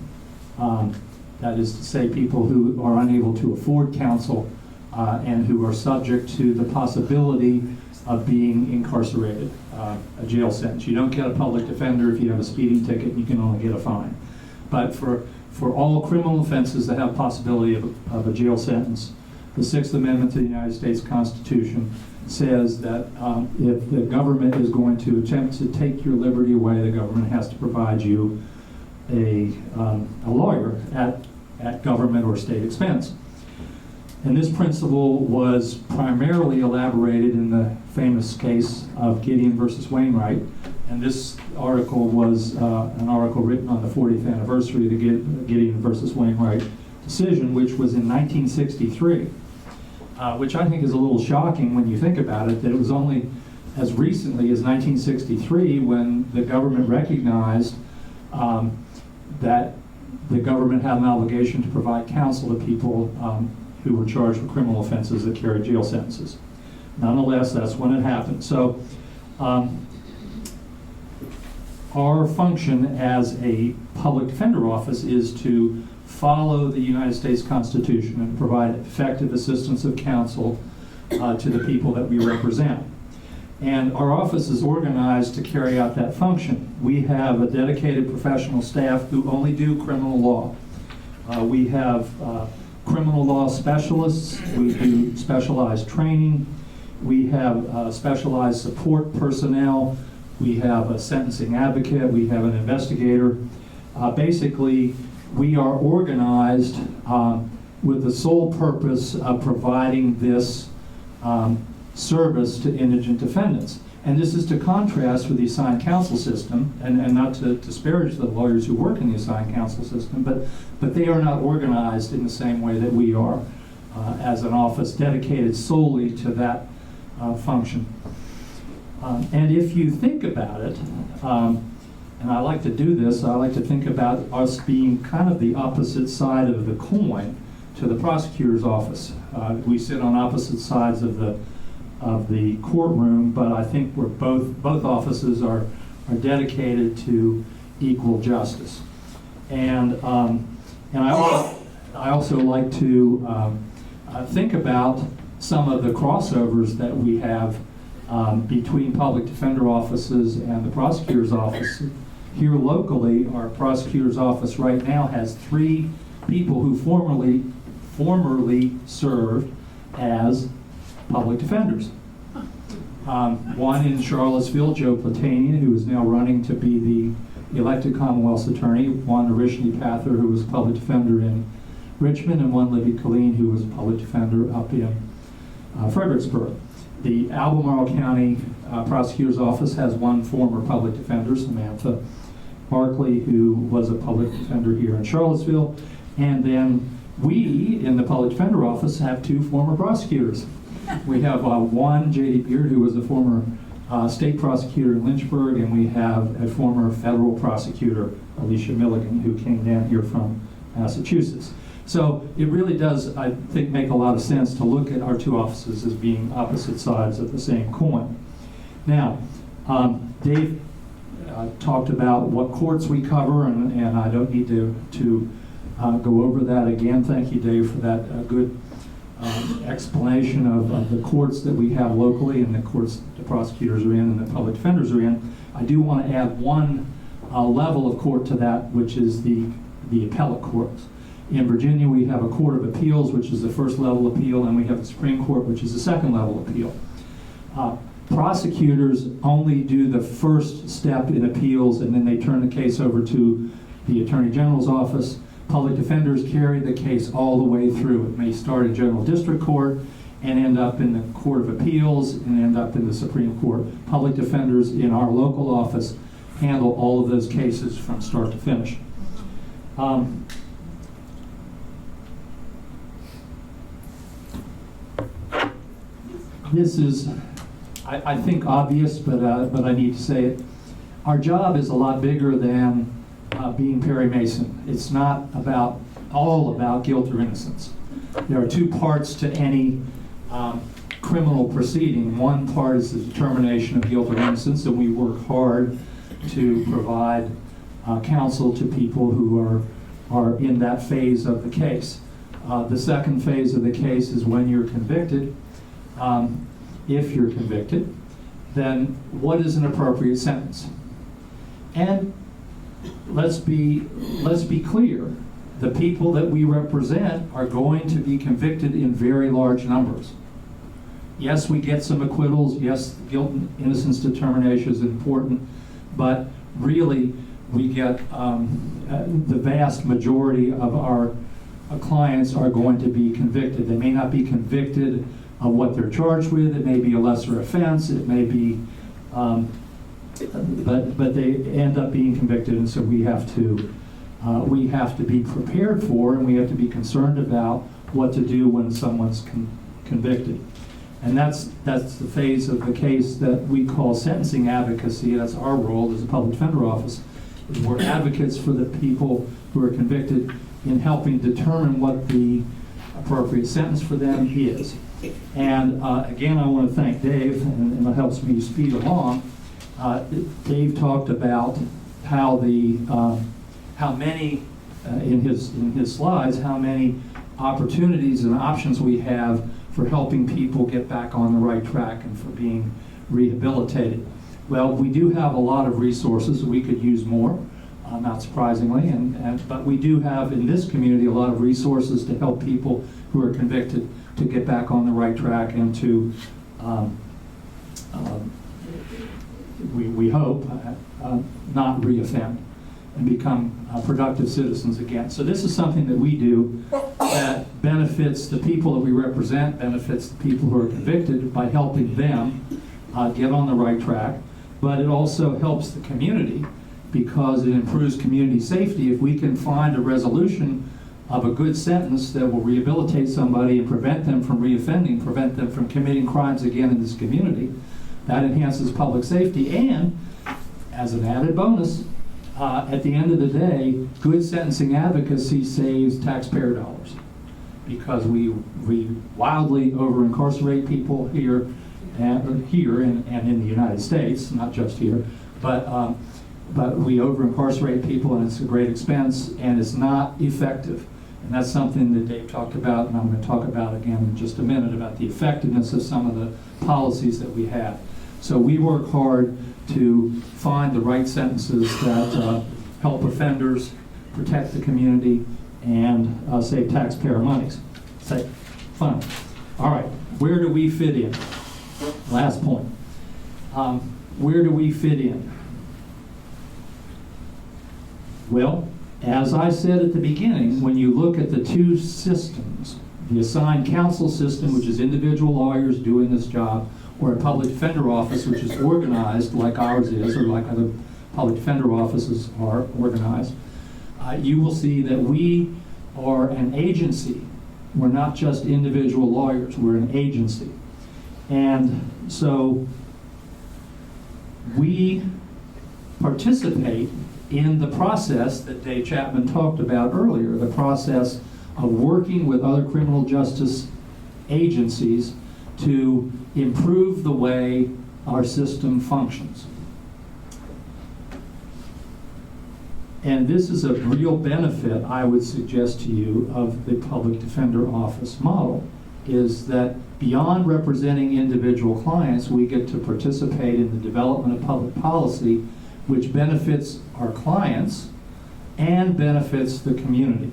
That is to say, people who are unable to afford counsel and who are subject to the possibility of being incarcerated, a jail sentence. You don't get a public defender if you have a speeding ticket, you can only get a fine. But for all criminal offenses that have possibility of a jail sentence, the 6th Amendment to the United States Constitution says that if the government is going to attempt to take your liberty away, the government has to provide you a lawyer at government or state expense. And this principle was primarily elaborated in the famous case of Gideon versus Wainwright. And this article was an article written on the 40th anniversary of the Gideon versus Wainwright decision, which was in 1963, which I think is a little shocking when you think about it, that it was only as recently as 1963 when the government recognized that the government had an obligation to provide counsel to people who were charged with criminal offenses that carried jail sentences. Nonetheless, that's when it happened. So our function as a public defender office is to follow the United States Constitution and provide effective assistance of counsel to the people that we represent. And our office is organized to carry out that function. We have a dedicated professional staff who only do criminal law. We have criminal law specialists. We do specialized training. We have specialized support personnel. We have a sentencing advocate. We have an investigator. Basically, we are organized with the sole purpose of providing this service to indigent defendants. And this is to contrast with the assigned counsel system, and not to disparage the lawyers who work in the assigned counsel system, but they are not organized in the same way that we are as an office dedicated solely to that function. And if you think about it, and I like to do this, I like to think about us being kind of the opposite side of the coin to the prosecutor's office. We sit on opposite sides of the courtroom, but I think we're both offices are dedicated to equal justice. And I also like to think about some of the crossovers that we have between public defender offices and the prosecutor's office. Here locally, our prosecutor's office right now has 3 people who formerly served as public defenders. One in Charlottesville, Joe Platania, who is now running to be the elected Commonwealth's attorney. One, Arishni Pather, who was a public defender in Richmond, and one, Libby Colleen, who was a public defender up in Fredericksburg. The Albemarle County prosecutor's office has one former public defender, Samantha Barkley, who was a public defender here in Charlottesville. And then we, in the public defender office, have 2 former prosecutors. We have one, J.D. Beard, who was a former state prosecutor in Lynchburg, and we have a former federal prosecutor, Alicia Milligan, who came down here from Massachusetts. So it really does, I think, make a lot of sense to look at our 2 offices as being opposite sides of the same coin. Now, Dave talked about what courts we cover, and I don't need to go over that again. Thank you, Dave, for that good explanation of the courts that we have locally and the courts the prosecutors are in and the public defenders are in. I do want to add one level of court to that, which is the appellate courts. In Virginia, we have a Court of Appeals, which is the first level appeal, and we have the Supreme Court, which is the second level appeal. Prosecutors only do the first step in appeals, and then they turn the case over to the Attorney General's office. Public defenders carry the case all the way through. It may start in General District Court and end up in the Court of Appeals and end up in the Supreme Court. Public defenders in our local office handle all of those cases from start to finish. This is, I think, obvious, but I need to say it. Our job is a lot bigger than being Perry Mason. It's not all about guilt or innocence. There are 2 parts to any criminal proceeding. One part is the determination of guilt or innocence, and we work hard to provide counsel to people who are in that phase of the case. The second phase of the case is when you're convicted. If you're convicted, then what is an appropriate sentence? And let's be clear. The people that we represent are going to be convicted in very large numbers. Yes, we get some acquittals. Yes, guilt and innocence determination is important, but really we get the vast majority of our clients are going to be convicted. They may not be convicted of what they're charged with. It may be a lesser offense. It may be, but they end up being convicted, and so we have to be prepared for, and we have to be concerned about what to do when someone's convicted. And that's the phase of the case that we call sentencing advocacy. That's our role as a public defender office. We're advocates for the people who are convicted in helping determine what the appropriate sentence for them is. And again, I want to thank Dave, and it helps me speed along. Dave talked about how many in his slides, how many opportunities and options we have for helping people get back on the right track and for being rehabilitated. Well, we do have a lot of resources. We could use more, not surprisingly, but we do have in this community a lot of resources to help people who are convicted to get back on the right track and to, we hope, not reoffend and become productive citizens again. So this is something that we do that benefits the people that we represent, benefits the people who are convicted by helping them get on the right track, but it also helps the community because it improves community safety. If we can find a resolution of a good sentence that will rehabilitate somebody and prevent them from reoffending, prevent them from committing crimes again in this community, that enhances public safety. And as an added bonus, at the end of the day, good sentencing advocacy saves taxpayer dollars because we wildly over-incarcerate people here and in the United States, not just here, but we over-incarcerate people, and it's a great expense, and it's not effective. And that's something that Dave talked about, and I'm going to talk about again in just a minute, about the effectiveness of some of the policies that we have. So we work hard to find the right sentences that help offenders, protect the community, and save taxpayer monies. Say, fun. All right, where do we fit in? Last point. Where do we fit in? Well, as I said at the beginning, when you look at the two systems, the assigned counsel system, which is individual lawyers doing this job, or a public defender office, which is organized like ours is, or like other public defender offices are organized, you will see that we are an agency. We're not just individual lawyers, we're an agency. And so we participate in the process that Dave Chapman talked about earlier, the process of working with other criminal justice agencies to improve the way our system functions. And this is a real benefit, I would suggest to you, of the public defender office model, is that beyond representing individual clients, we get to participate in the development of public policy, which benefits our clients and benefits the community.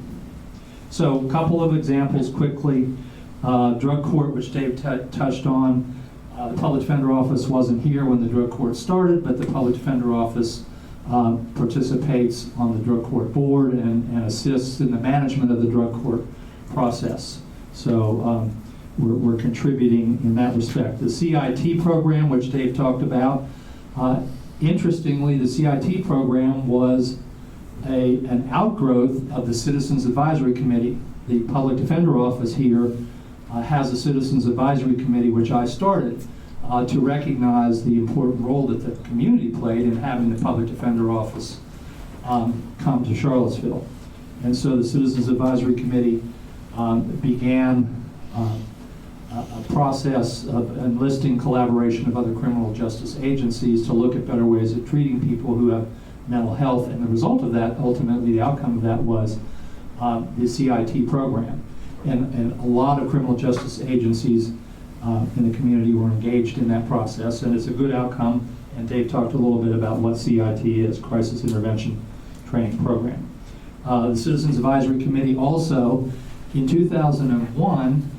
So a couple of examples quickly. Drug court, which Dave touched on. The public defender office wasn't here when the drug court started, but the public defender office participates on the drug court board and assists in the management of the drug court process. So we're contributing in that respect. The CIT program, which Dave talked about, interestingly, the CIT program was an outgrowth of the Citizens Advisory Committee. The public defender office here has a Citizens Advisory Committee, which I started to recognize the important role that the community played in having the public defender office come to Charlottesville. And so the Citizens Advisory Committee began a process of enlisting collaboration of other criminal justice agencies to look at better ways of treating people who have mental health. And the result of that, ultimately the outcome of that, was the CIT program. And a lot of criminal justice agencies in the community were engaged in that process, and it's a good outcome. And Dave talked a little bit about what CIT is, Crisis Intervention Training Program. The Citizens Advisory Committee also, in 2001,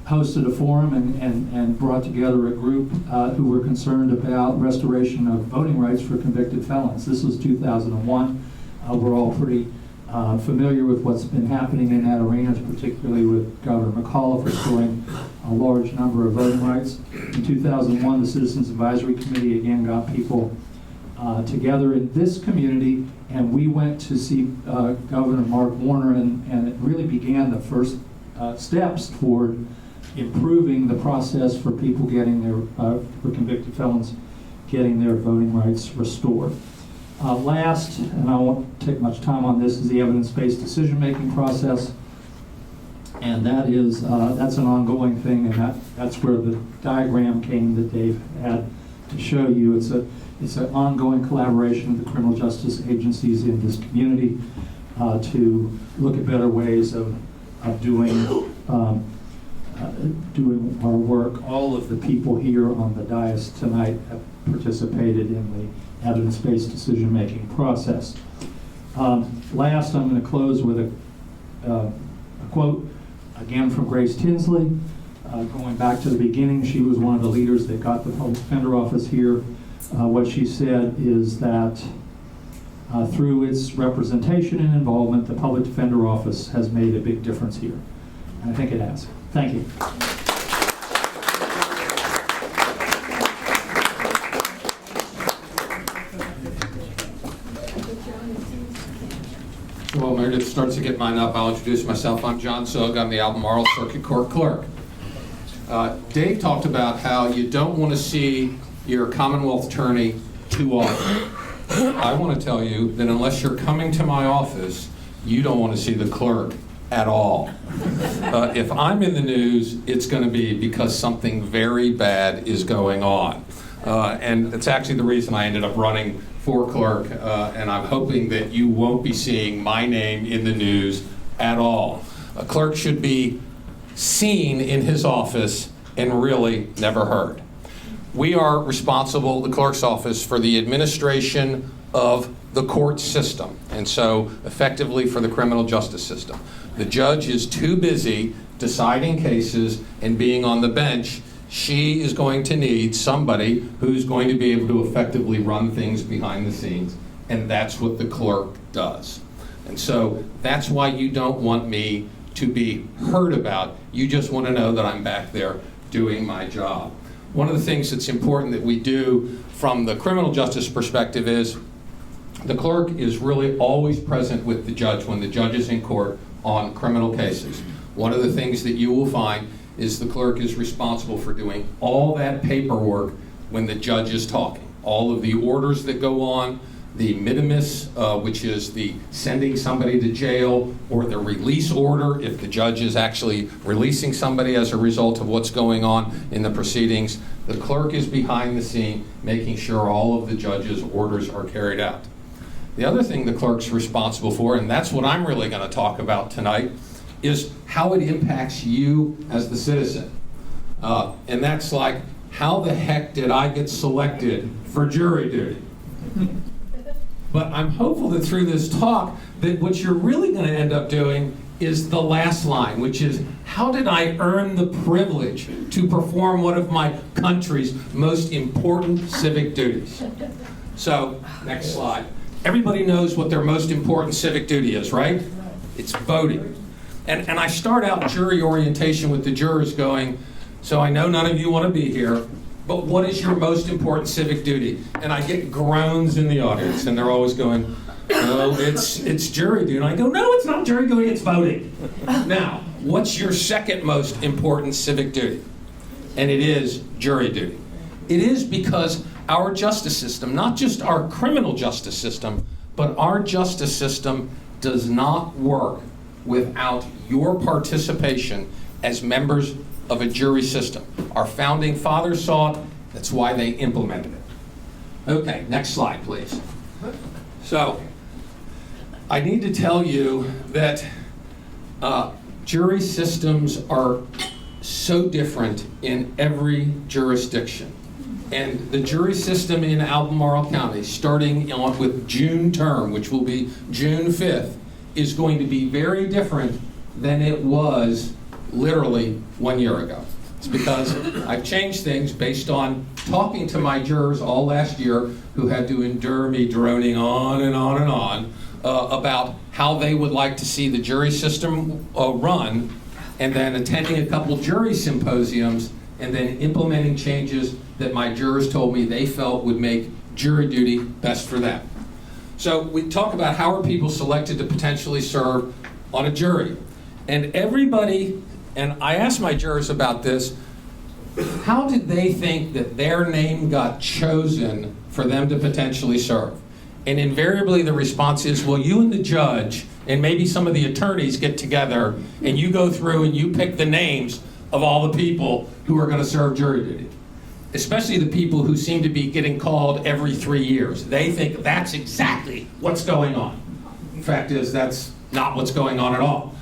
hosted a forum and brought together a group who were concerned about restoration of voting rights for convicted felons. This was 2001. We're all pretty familiar with what's been happening in that arena, particularly with Governor McAuliffe restoring a large number of voting rights. In 2001, the Citizens Advisory Committee again got people together in this community, and we went to see Governor Mark Warner, and it really began the first steps toward improving the process for people getting their, for convicted felons, getting their voting rights restored. Last, and I won't take much time on this, is the evidence-based decision-making process. And that is, that's an ongoing thing, and that's where the diagram came that Dave had to show you. It's an ongoing collaboration with the criminal justice agencies in this community to look at better ways of doing our work. All of the people here on the dais tonight have participated in the evidence-based decision-making process. Last, I'm going to close with a quote, again from Grace Tinsley. Going back to the beginning, she was one of the leaders that got the Public Defender Office here. What she said is that through its representation and involvement, the Public Defender Office has made a big difference here. And I think it has. Thank you. Well, Meredith starts to get mine up. I'll introduce myself. I'm John Sugg. I'm the Albemarle Circuit Court Clerk. Dave talked about how you don't want to see your Commonwealth attorney too often. I want to tell you that unless you're coming to my office, you don't want to see the clerk at all. If I'm in the news, it's going to be because something very bad is going on. And it's actually the reason I ended up running for clerk, and I'm hoping that you won't be seeing my name in the news at all. A clerk should be seen in his office and really never heard. We are responsible, the clerk's office, for the administration of the court system, and so effectively for the criminal justice system. The judge is too busy deciding cases and being on the bench. She is going to need somebody who's going to be able to effectively run things behind the scenes, and that's what the clerk does. And so that's why you don't want me to be heard about. You just want to know that I'm back there doing my job. One of the things that's important that we do from the criminal justice perspective is the clerk is really always present with the judge when the judge is in court on criminal cases. One of the things that you will find is the clerk is responsible for doing all that paperwork when the judge is talking. All of the orders that go on, the minimus, which is the sending somebody to jail, or the release order if the judge is actually releasing somebody as a result of what's going on in the proceedings. The clerk is behind the scene making sure all of the judge's orders are carried out. The other thing the clerk's responsible for, and that's what I'm really going to talk about tonight, is how it impacts you as the citizen. And that's like, how the heck did I get selected for jury duty? But I'm hopeful that through this talk, that what you're really going to end up doing is the last line, which is, how did I earn the privilege to perform one of my country's most important civic duties? So, next slide. Everybody knows what their most important civic duty is, right? It's voting. And I start out jury orientation with the jurors going, so I know none of you want to be here, but what is your most important civic duty? And I get groans in the audience, and they're always going, oh, it's jury duty. And I go, no, it's not jury duty, it's voting. Now, what's your second most important civic duty? And it is jury duty. It is because our justice system, not just our criminal justice system, but our justice system does not work without your participation as members of a jury system. Our founding fathers saw it, that's why they implemented it. Okay, next slide, please. So, I need to tell you that jury systems are so different in every jurisdiction. And the jury system in Albemarle County, starting with June term, which will be June 5th, is going to be very different than it was literally 1 year ago. It's because I've changed things based on talking to my jurors all last year who had to endure me droning on and on and on about how they would like to see the jury system run, and then attending a couple jury symposiums, and then implementing changes that my jurors told me they felt would make jury duty best for them. So we talk about how are people selected to potentially serve on a jury. And everybody, and I asked my jurors about this, how did they think that their name got chosen for them to potentially serve? And invariably the response is, well, you and the judge and maybe some of the attorneys get together and you go through and you pick the names of all the people who are going to serve jury duty. Especially the people who seem to be getting called every 3 years. They think that's exactly what's going on. The fact is, that's not what's going on at all.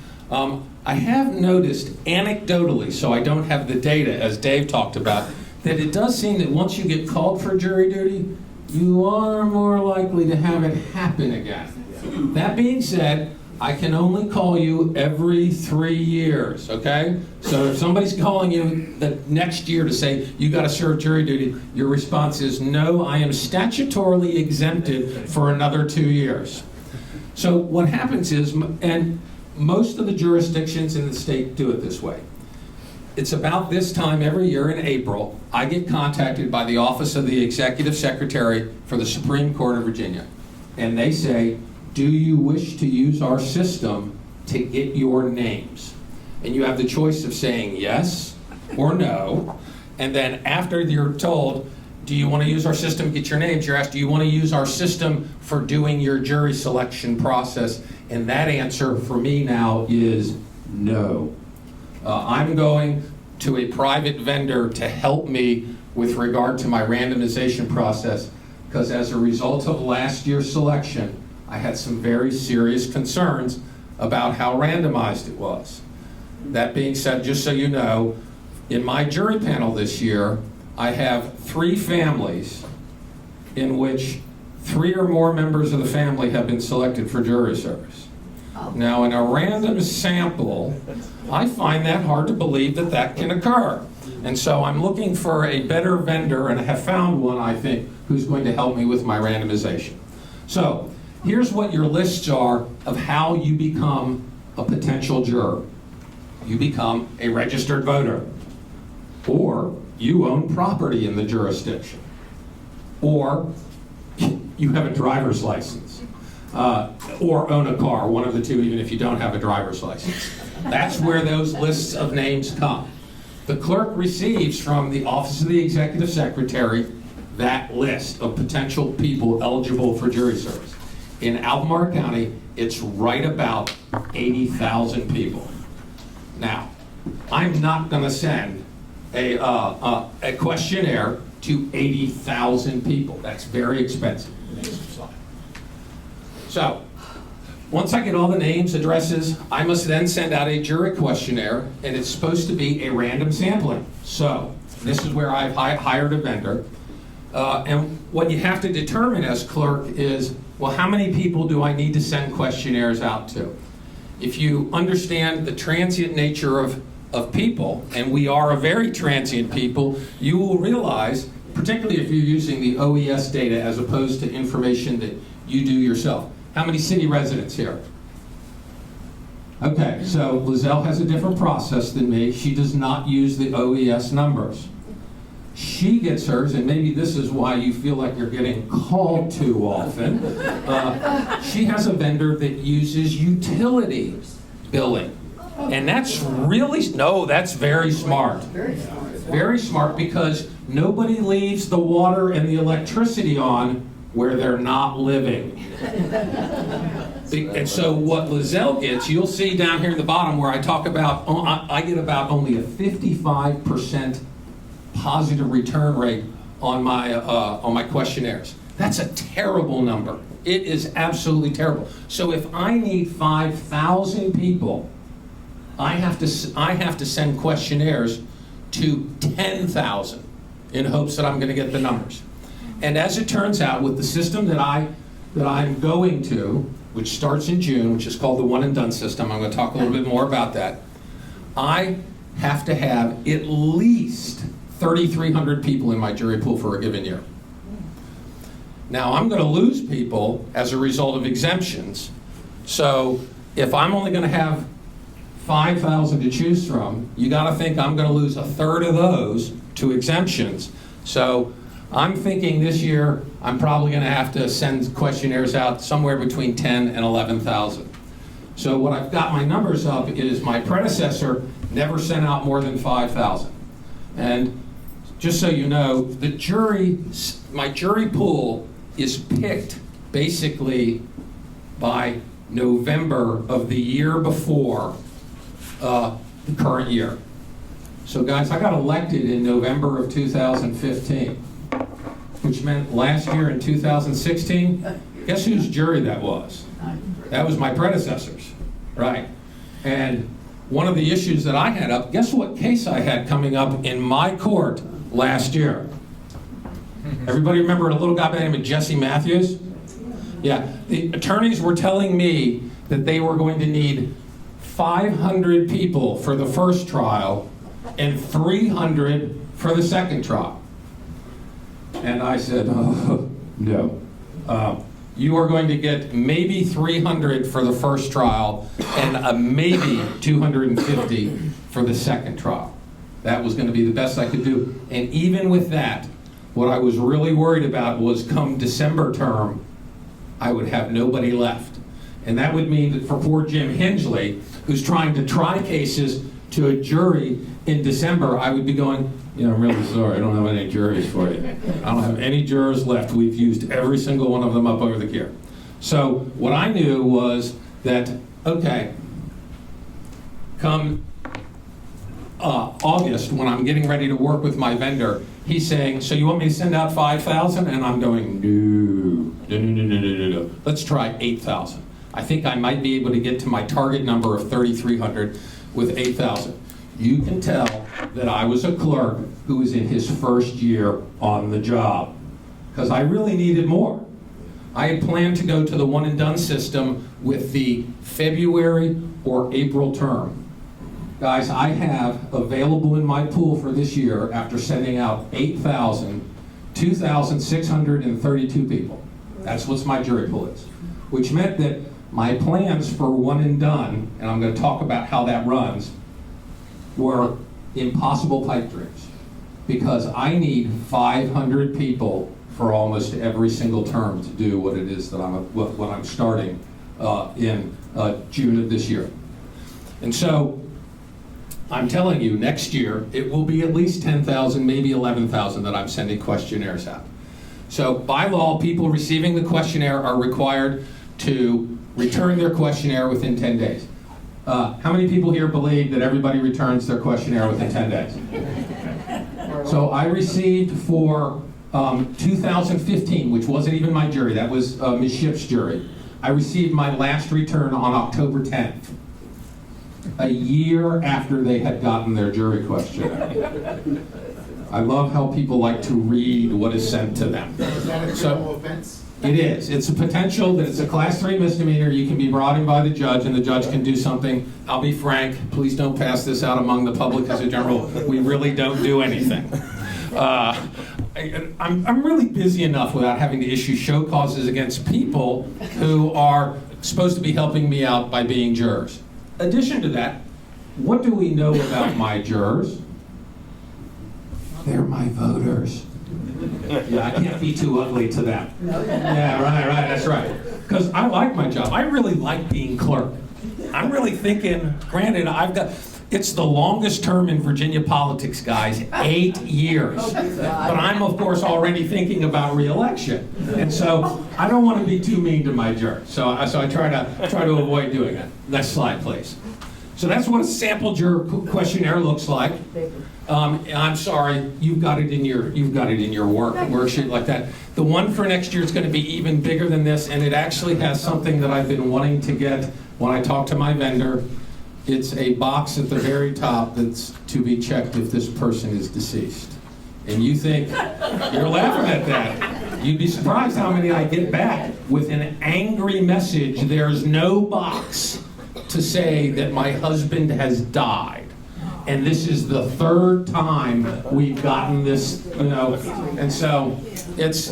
I have noticed anecdotally, so I don't have the data, as Dave talked about, that it does seem that once you get called for jury duty, you are more likely to have it happen again. That being said, I can only call you every 3 years, okay? So if somebody's calling you the next year to say, you gotta serve jury duty, your response is, no, I am statutorily exempted for another 2 years. So what happens is, and most of the jurisdictions in the state do it this way. It's about this time every year in April, I get contacted by the Office of the Executive Secretary for the Supreme Court of Virginia. And they say, do you wish to use our system to get your names? And you have the choice of saying yes or no. And then after you're told, do you want to use our system to get your names, you're asked, do you want to use our system for doing your jury selection process? And that answer for me now is no. I'm going to a private vendor to help me with regard to my randomization process, because as a result of last year's selection, I had some very serious concerns about how randomized it was. That being said, just so you know, in my jury panel this year, I have 3 families in which 3 or more members of the family have been selected for jury service. Now, in a random sample, I find that hard to believe that that can occur. And so I'm looking for a better vendor, and I have found one, I think, who's going to help me with my randomization. So here's what your lists are of how you become a potential juror. You become a registered voter, or you own property in the jurisdiction, or you have a driver's license, or own a car, one of the two, even if you don't have a driver's license. That's where those lists of names come. The clerk receives from the Office of the Executive Secretary that list of potential people eligible for jury service. In Albemarle County, it's right about 80,000 people. Now, I'm not going to send a questionnaire to 80,000 people. That's very expensive. So, once I get all the names, addresses, I must then send out a jury questionnaire, and it's supposed to be a random sampling. So, this is where I've hired a vendor. And what you have to determine as clerk is, well, how many people do I need to send questionnaires out to? If you understand the transient nature of people, and we are a very transient people, you will realize, particularly if you're using the OES data as opposed to information that you do yourself. How many city residents here? Okay, so Lizelle has a different process than me. She does not use the OES numbers. She gets hers, and maybe this is why you feel like you're getting called too often. She has a vendor that uses utility billing. And that's really, no, that's very smart. Very smart, because nobody leaves the water and the electricity on where they're not living. And so what Lizelle gets, you'll see down here at the bottom where I talk about, I get about only a 55% positive return rate on my questionnaires. That's a terrible number. It is absolutely terrible. So if I need 5,000 people, I have to send questionnaires to 10,000 in hopes that I'm going to get the numbers. And as it turns out, with the system that I'm going to, which starts in June, which is called the one and done system, I'm going to talk a little bit more about that, I have to have at least 3,300 people in my jury pool for a given year. Now, I'm going to lose people as a result of exemptions. So if I'm only going to have 5,000 to choose from, you got to think I'm going to lose a third of those to exemptions. So I'm thinking this year I'm probably going to have to send questionnaires out somewhere between 10 and 11,000. So what I've got my numbers up is my predecessor never sent out more than 5,000. And just so you know, my jury pool is picked basically by November of the year before the current year. So guys, I got elected in November of 2015, which meant last year in 2016, guess whose jury that was? That was my predecessors, right? And one of the issues that I had up, guess what case I had coming up in my court last year? Everybody remember a little guy by the name of Jesse Matthews? Yeah, the attorneys were telling me that they were going to need 500 people for the first trial and 300 for the second trial. And I said, oh, no. You are going to get maybe 300 for the first trial and maybe 250 for the second trial. That was going to be the best I could do. And even with that, what I was really worried about was come December term, I would have nobody left. And that would mean that for poor Jim Hingley, who's trying to try cases to a jury in December, I would be going, I'm really sorry, I don't have any juries for you. I don't have any jurors left. We've used every single one of them up over the year. So what I knew was that, okay, come August, when I'm getting ready to work with my vendor, he's saying, so you want me to send out 5,000? And I'm going, no. Let's try 8,000. I think I might be able to get to my target number of 3,300 with 8,000. You can tell that I was a clerk who was in his first year on the job, because I really needed more. I had planned to go to the one and done system with the February or April term. Guys, I have available in my pool for this year, after sending out 8,000, 2,632 people. That's what my jury pool is. Which meant that my plans for one and done, and I'm going to talk about how that runs, were impossible pipe dreams. Because I need 500 people for almost every single term to do what it is that what I'm starting in June of this year. And so, I'm telling you, next year, it will be at least 10,000, maybe 11,000 that I'm sending questionnaires out. So by law, people receiving the questionnaire are required to return their questionnaire within 10 days. How many people here believe that everybody returns their questionnaire within 10 days? So I received for 2015, which wasn't even my jury, that was Ms. Ship's jury. I received my last return on October 10th. A year after they had gotten their jury questionnaire. I love how people like to read what is sent to them. Is that a criminal offense? It is. It's a potential that it's a class 3 misdemeanor. You can be brought in by the judge, and the judge can do something. I'll be frank, please don't pass this out among the public as a general. We really don't do anything. I'm really busy enough without having to issue show causes against people who are supposed to be helping me out by being jurors. Addition to that, what do we know about my jurors? They're my voters. Yeah, I can't be too ugly to them. Yeah, right, that's right. Because I like my job. I really like being clerk. I'm really thinking, granted, it's the longest term in Virginia politics, guys, 8 years. But I'm, of course, already thinking about re-election. And so I don't want to be too mean to my jurors. So I try to avoid doing that. Next slide, please. So that's what a sample juror questionnaire looks like. I'm sorry, you've got it in your worksheet like that. The one for next year is going to be even bigger than this, and it actually has something that I've been wanting to get when I talk to my vendor. It's a box at the very top that's to be checked if this person is deceased. And you think, you're laughing at that. You'd be surprised how many I get back with an angry message. There's no box to say that my husband has died. And this is the third time we've gotten this, and so it's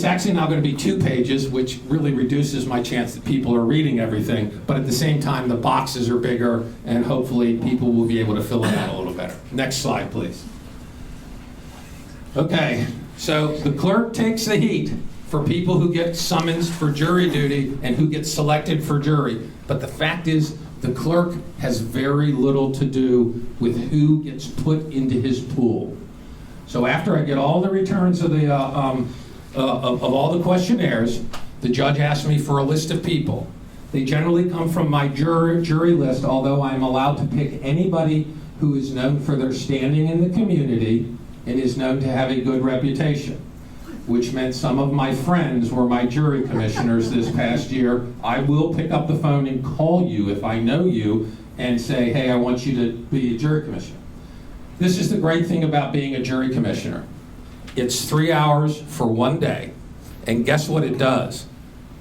actually now going to be 2 pages, which really reduces my chance that people are reading everything. But at the same time, the boxes are bigger, and hopefully people will be able to fill it out a little better. Next slide, please. Okay, so the clerk takes the heat for people who get summons for jury duty and who get selected for jury. But the fact is, the clerk has very little to do with who gets put into his pool. So after I get all the returns of the of all the questionnaires, the judge asked me for a list of people. They generally come from my jury list, although I'm allowed to pick anybody who is known for their standing in the community and is known to have a good reputation, which meant some of my friends were my jury commissioners this past year. I will pick up the phone and call you if I know you and say, hey, I want you to be a jury commissioner. This is the great thing about being a jury commissioner. It's 3 hours for one day, and guess what it does?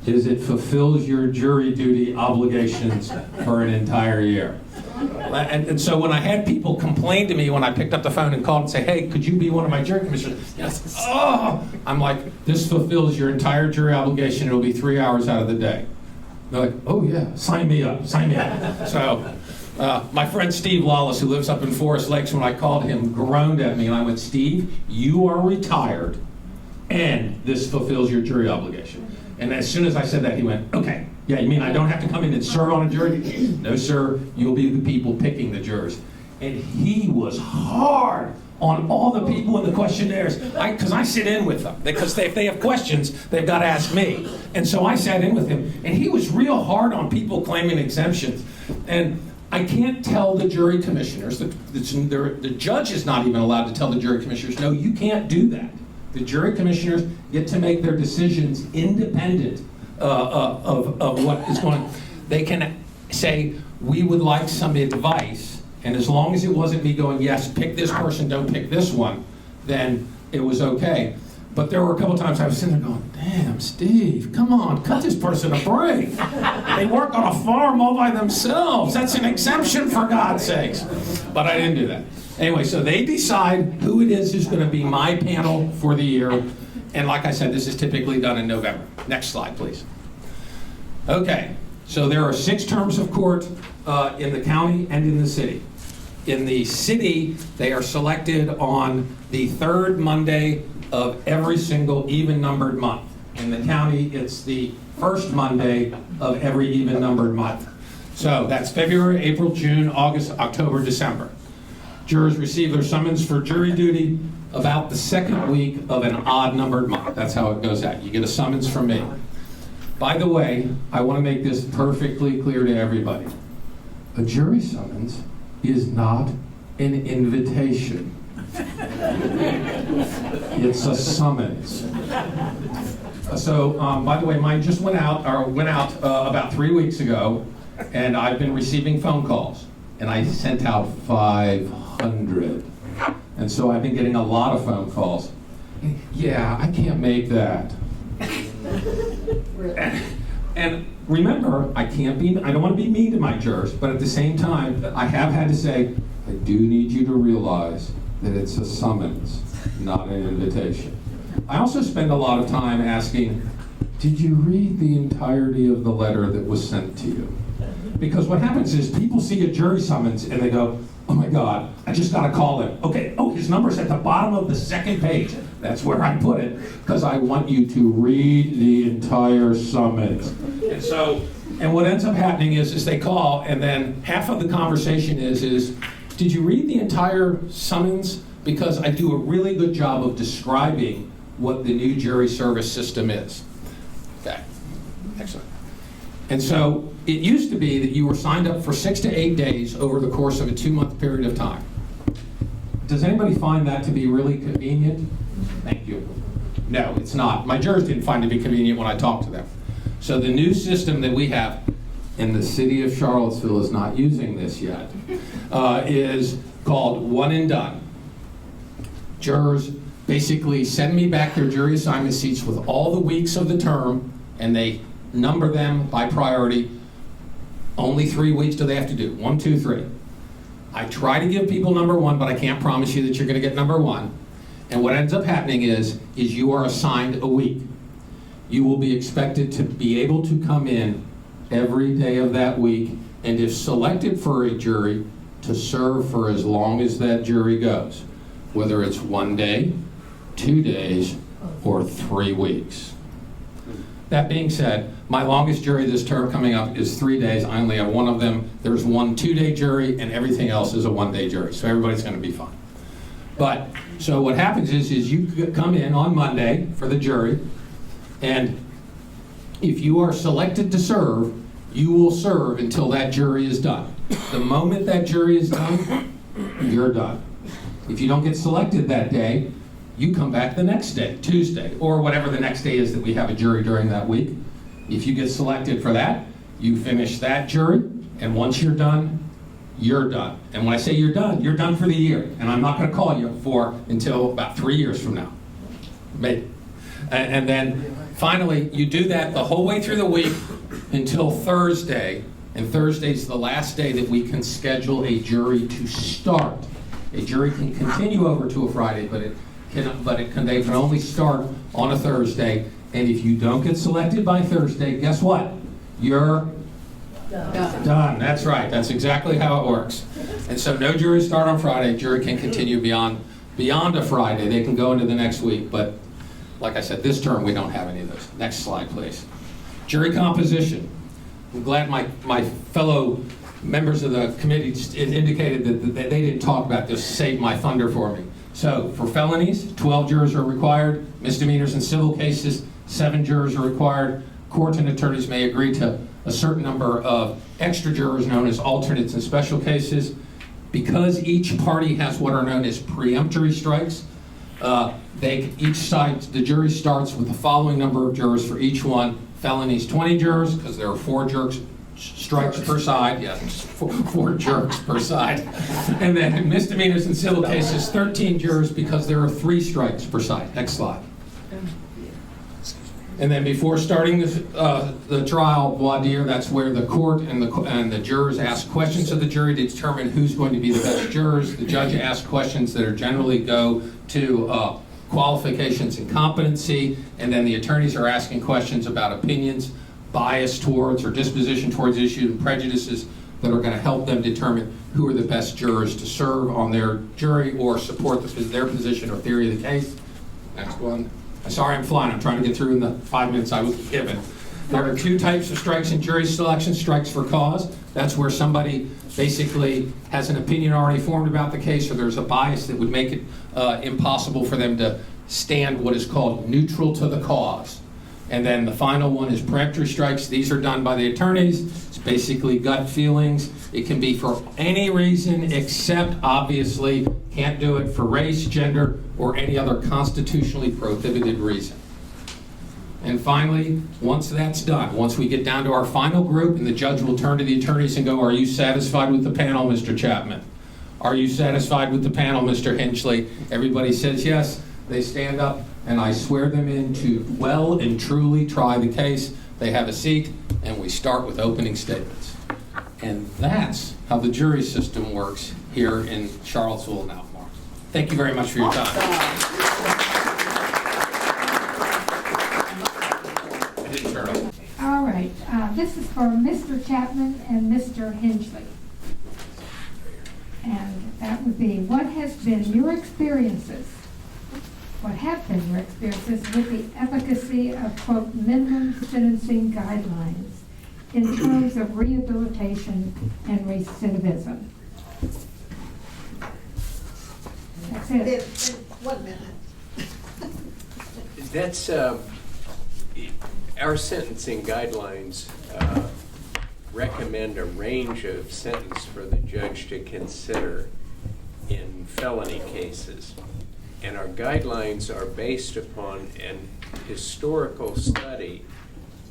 Is it fulfills your jury duty obligations for an entire year. And so when I had people complain to me when I picked up the phone and called and say, hey, could you be one of my jury commissioners? Yes. Oh, I'm like, this fulfills your entire jury obligation. It'll be 3 hours out of the day. They're like, oh yeah, sign me up, sign me up. So my friend Steve Lawless, who lives up in Forest Lakes, when I called him, groaned at me, and I went, Steve, you are retired, and this fulfills your jury obligation. And as soon as I said that, he went, okay, yeah, you mean I don't have to come in and serve on a jury? No, sir, you'll be the people picking the jurors. And he was hard on all the people in the questionnaires, because I sit in with them. Because if they have questions, they've got to ask me. And so I sat in with him, and he was real hard on people claiming exemptions. And I can't tell the jury commissioners, the judge is not even allowed to tell the jury commissioners, no, you can't do that. The jury commissioners get to make their decisions independent of what is going on. They can say, we would like some advice, and as long as it wasn't me going, yes, pick this person, don't pick this one, then it was okay. But there were a couple times I was sitting there going, damn, Steve, come on, cut this person a break. They work on a farm all by themselves. That's an exemption, for God's sakes. But I didn't do that. Anyway, so they decide who it is who's going to be my panel for the year. And like I said, this is typically done in November. Next slide, please. Okay, so there are 6 terms of court in the county and in the city. In the city, they are selected on the 3rd Monday of every single even-numbered month. In the county, it's the 1st Monday of every even-numbered month. So that's February, April, June, August, October, December. Jurors receive their summons for jury duty about the 2nd week of an odd-numbered month. That's how it goes out. You get a summons from me. By the way, I want to make this perfectly clear to everybody. A jury summons is not an invitation. It's a summons. So, by the way, mine just went out about 3 weeks ago, and I've been receiving phone calls, and I sent out 500. And so I've been getting a lot of phone calls. Yeah, I can't make that. And remember, I don't want to be mean to my jurors, but at the same time, I have had to say, I do need you to realize that it's a summons, not an invitation. I also spend a lot of time asking, did you read the entirety of the letter that was sent to you? Because what happens is people see a jury summons and they go, oh my God, I just got to call him. Okay, oh, his number's at the bottom of the 2nd page. That's where I put it, because I want you to read the entire summons. And what ends up happening is they call, and then half of the conversation is, did you read the entire summons? Because I do a really good job of describing what the new jury service system is. Okay, excellent. And so it used to be that you were signed up for 6 to 8 days over the course of a 2-month period of time. Does anybody find that to be really convenient? Thank you. No, it's not. My jurors didn't find it to be convenient when I talked to them. So the new system that we have, and the city of Charlottesville is not using this yet, is called one and done. Jurors basically send me back their jury assignment sheets with all the weeks of the term, and they number them by priority. Only 3 weeks do they have to do. 1, 2, 3. I try to give people number 1, but I can't promise you that you're going to get number 1. And what ends up happening is you are assigned a week. You will be expected to be able to come in every day of that week, and if selected for a jury, to serve for as long as that jury goes, whether it's 1 day, 2 days, or 3 weeks. That being said, my longest jury this term coming up is 3 days. I only have one of them. There's one 2-day jury, and everything else is a 1-day jury, so everybody's going to be fine. But, so what happens is you come in on Monday for the jury, and if you are selected to serve, you will serve until that jury is done. The moment that jury is done, you're done. If you don't get selected that day, you come back the next day, Tuesday, or whatever the next day is that we have a jury during that week. If you get selected for that, you finish that jury, and once you're done, you're done. And when I say you're done for the year. And I'm not going to call you until about 3 years from now, maybe. And then finally, you do that the whole way through the week until Thursday. And Thursday's the last day that we can schedule a jury to start. A jury can continue over to a Friday, but they can only start on a Thursday. And if you don't get selected by Thursday, guess what? You're done. That's right. That's exactly how it works. And so no juries start on Friday. Jury can continue beyond a Friday. They can go into the next week. But like I said, this term we don't have any of those. Next slide, please. Jury composition. I'm glad my fellow members of the committee indicated that they didn't talk about this. Save my thunder for me. So for felonies, 12 jurors are required. Misdemeanors and civil cases, 7 jurors are required. Courts and attorneys may agree to a certain number of extra jurors known as alternates in special cases. Because each party has what are known as preemptory strikes, each side, the jury starts with the following number of jurors for each one. Felonies, 20 jurors, because there are 4 strikes per side. Yeah, 4 jerks per side. And then misdemeanors and civil cases, 13 jurors, because there are 3 strikes per side. Next slide. And then before starting the trial, voir dire, that's where the court and the jurors ask questions of the jury to determine who's going to be the best jurors. The judge asks questions that are generally go to qualifications and competency, and then the attorneys are asking questions about opinions, bias towards or disposition towards issues and prejudices that are going to help them determine who are the best jurors to serve on their jury or support their position or theory of the case. Next one. Sorry, I'm flying. I'm trying to get through in the 5 minutes I was given. There are 2 types of strikes in jury selection. Strikes for cause. That's where somebody basically has an opinion already formed about the case, or there's a bias that would make it impossible for them to stand what is called neutral to the cause. And then the final one is peremptory strikes. These are done by the attorneys. It's basically gut feelings. It can be for any reason except, obviously, can't do it for race, gender, or any other constitutionally prohibited reason. And finally, once that's done, once we get down to our final group, and the judge will turn to the attorneys and go, "Are you satisfied with the panel, Mr. Chapman? Are you satisfied with the panel, Mr. Hinchley?" Everybody says yes. They stand up, and I swear them in to well and truly try the case. They have a seat, and we start with opening statements. And that's how the jury system works here in Charlottesville and Albemarle. Thank you very much for your time. All right, this is for Mr. Chapman and Mr. Hinchley. And that would be, what have been your experiences with the efficacy of, quote, minimum sentencing guidelines in terms of rehabilitation and recidivism? That's it. 1 minute. That's, our sentencing guidelines recommend a range of sentence for the judge to consider in felony cases. And our guidelines are based upon an historical study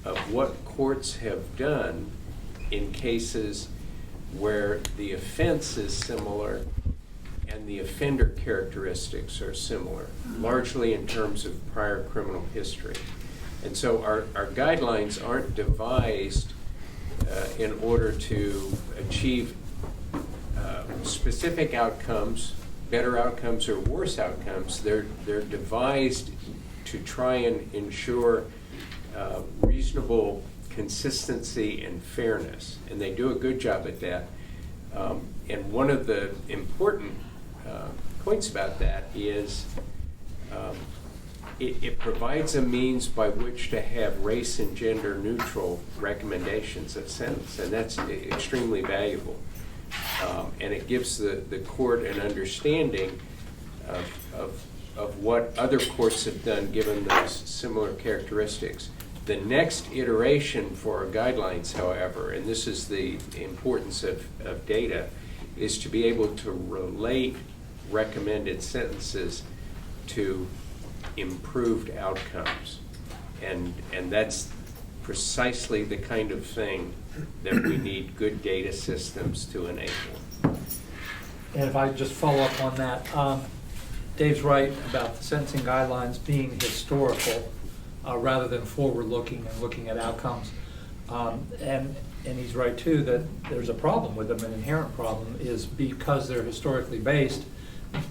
of what courts have done in cases where the offense is similar and the offender characteristics are similar, largely in terms of prior criminal history. And so our guidelines aren't devised in order to achieve specific outcomes, better outcomes or worse outcomes. They're devised to try and ensure reasonable consistency and fairness, and they do a good job at that. And one of the important points about that is it provides a means by which to have race and gender neutral recommendations of sentence, and that's extremely valuable. And it gives the court an understanding of what other courts have done given those similar characteristics. The next iteration for our guidelines, however, and this is the importance of data, is to be able to relate recommended sentences to improved outcomes. And that's precisely the kind of thing that we need good data systems to enable. And if I just follow up on that, Dave's right about the sentencing guidelines being historical rather than forward-looking and looking at outcomes. And he's right too that there's a problem with them, an inherent problem, is because they're historically based.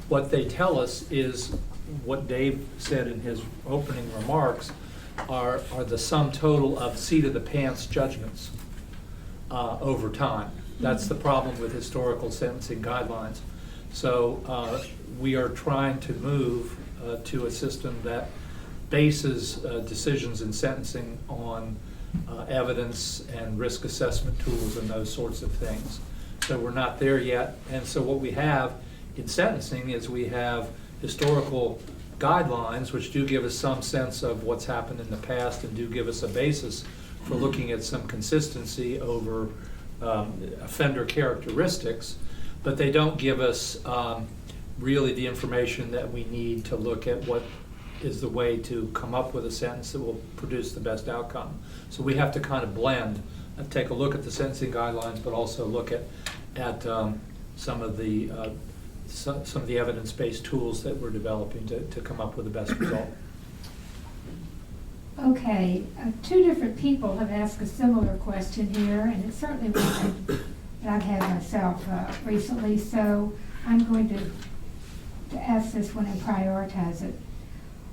What they tell us is what Dave said in his opening remarks are the sum total of seat-of-the-pants judgments over time. That's the problem with historical sentencing guidelines. So we are trying to move to a system that bases decisions in sentencing on evidence and risk assessment tools and those sorts of things. So we're not there yet. And so what we have in sentencing is we have historical guidelines which do give us some sense of what's happened in the past and do give us a basis for looking at some consistency over offender characteristics, but they don't give us really the information that we need to look at what is the way to come up with a sentence that will produce the best outcome. So we have to kind of blend and take a look at the sentencing guidelines, but also look at some of the evidence-based tools that we're developing to come up with the best result. Okay, two different people have asked a similar question here, and it's certainly one that I've had myself recently, so I'm going to ask this one and prioritize it.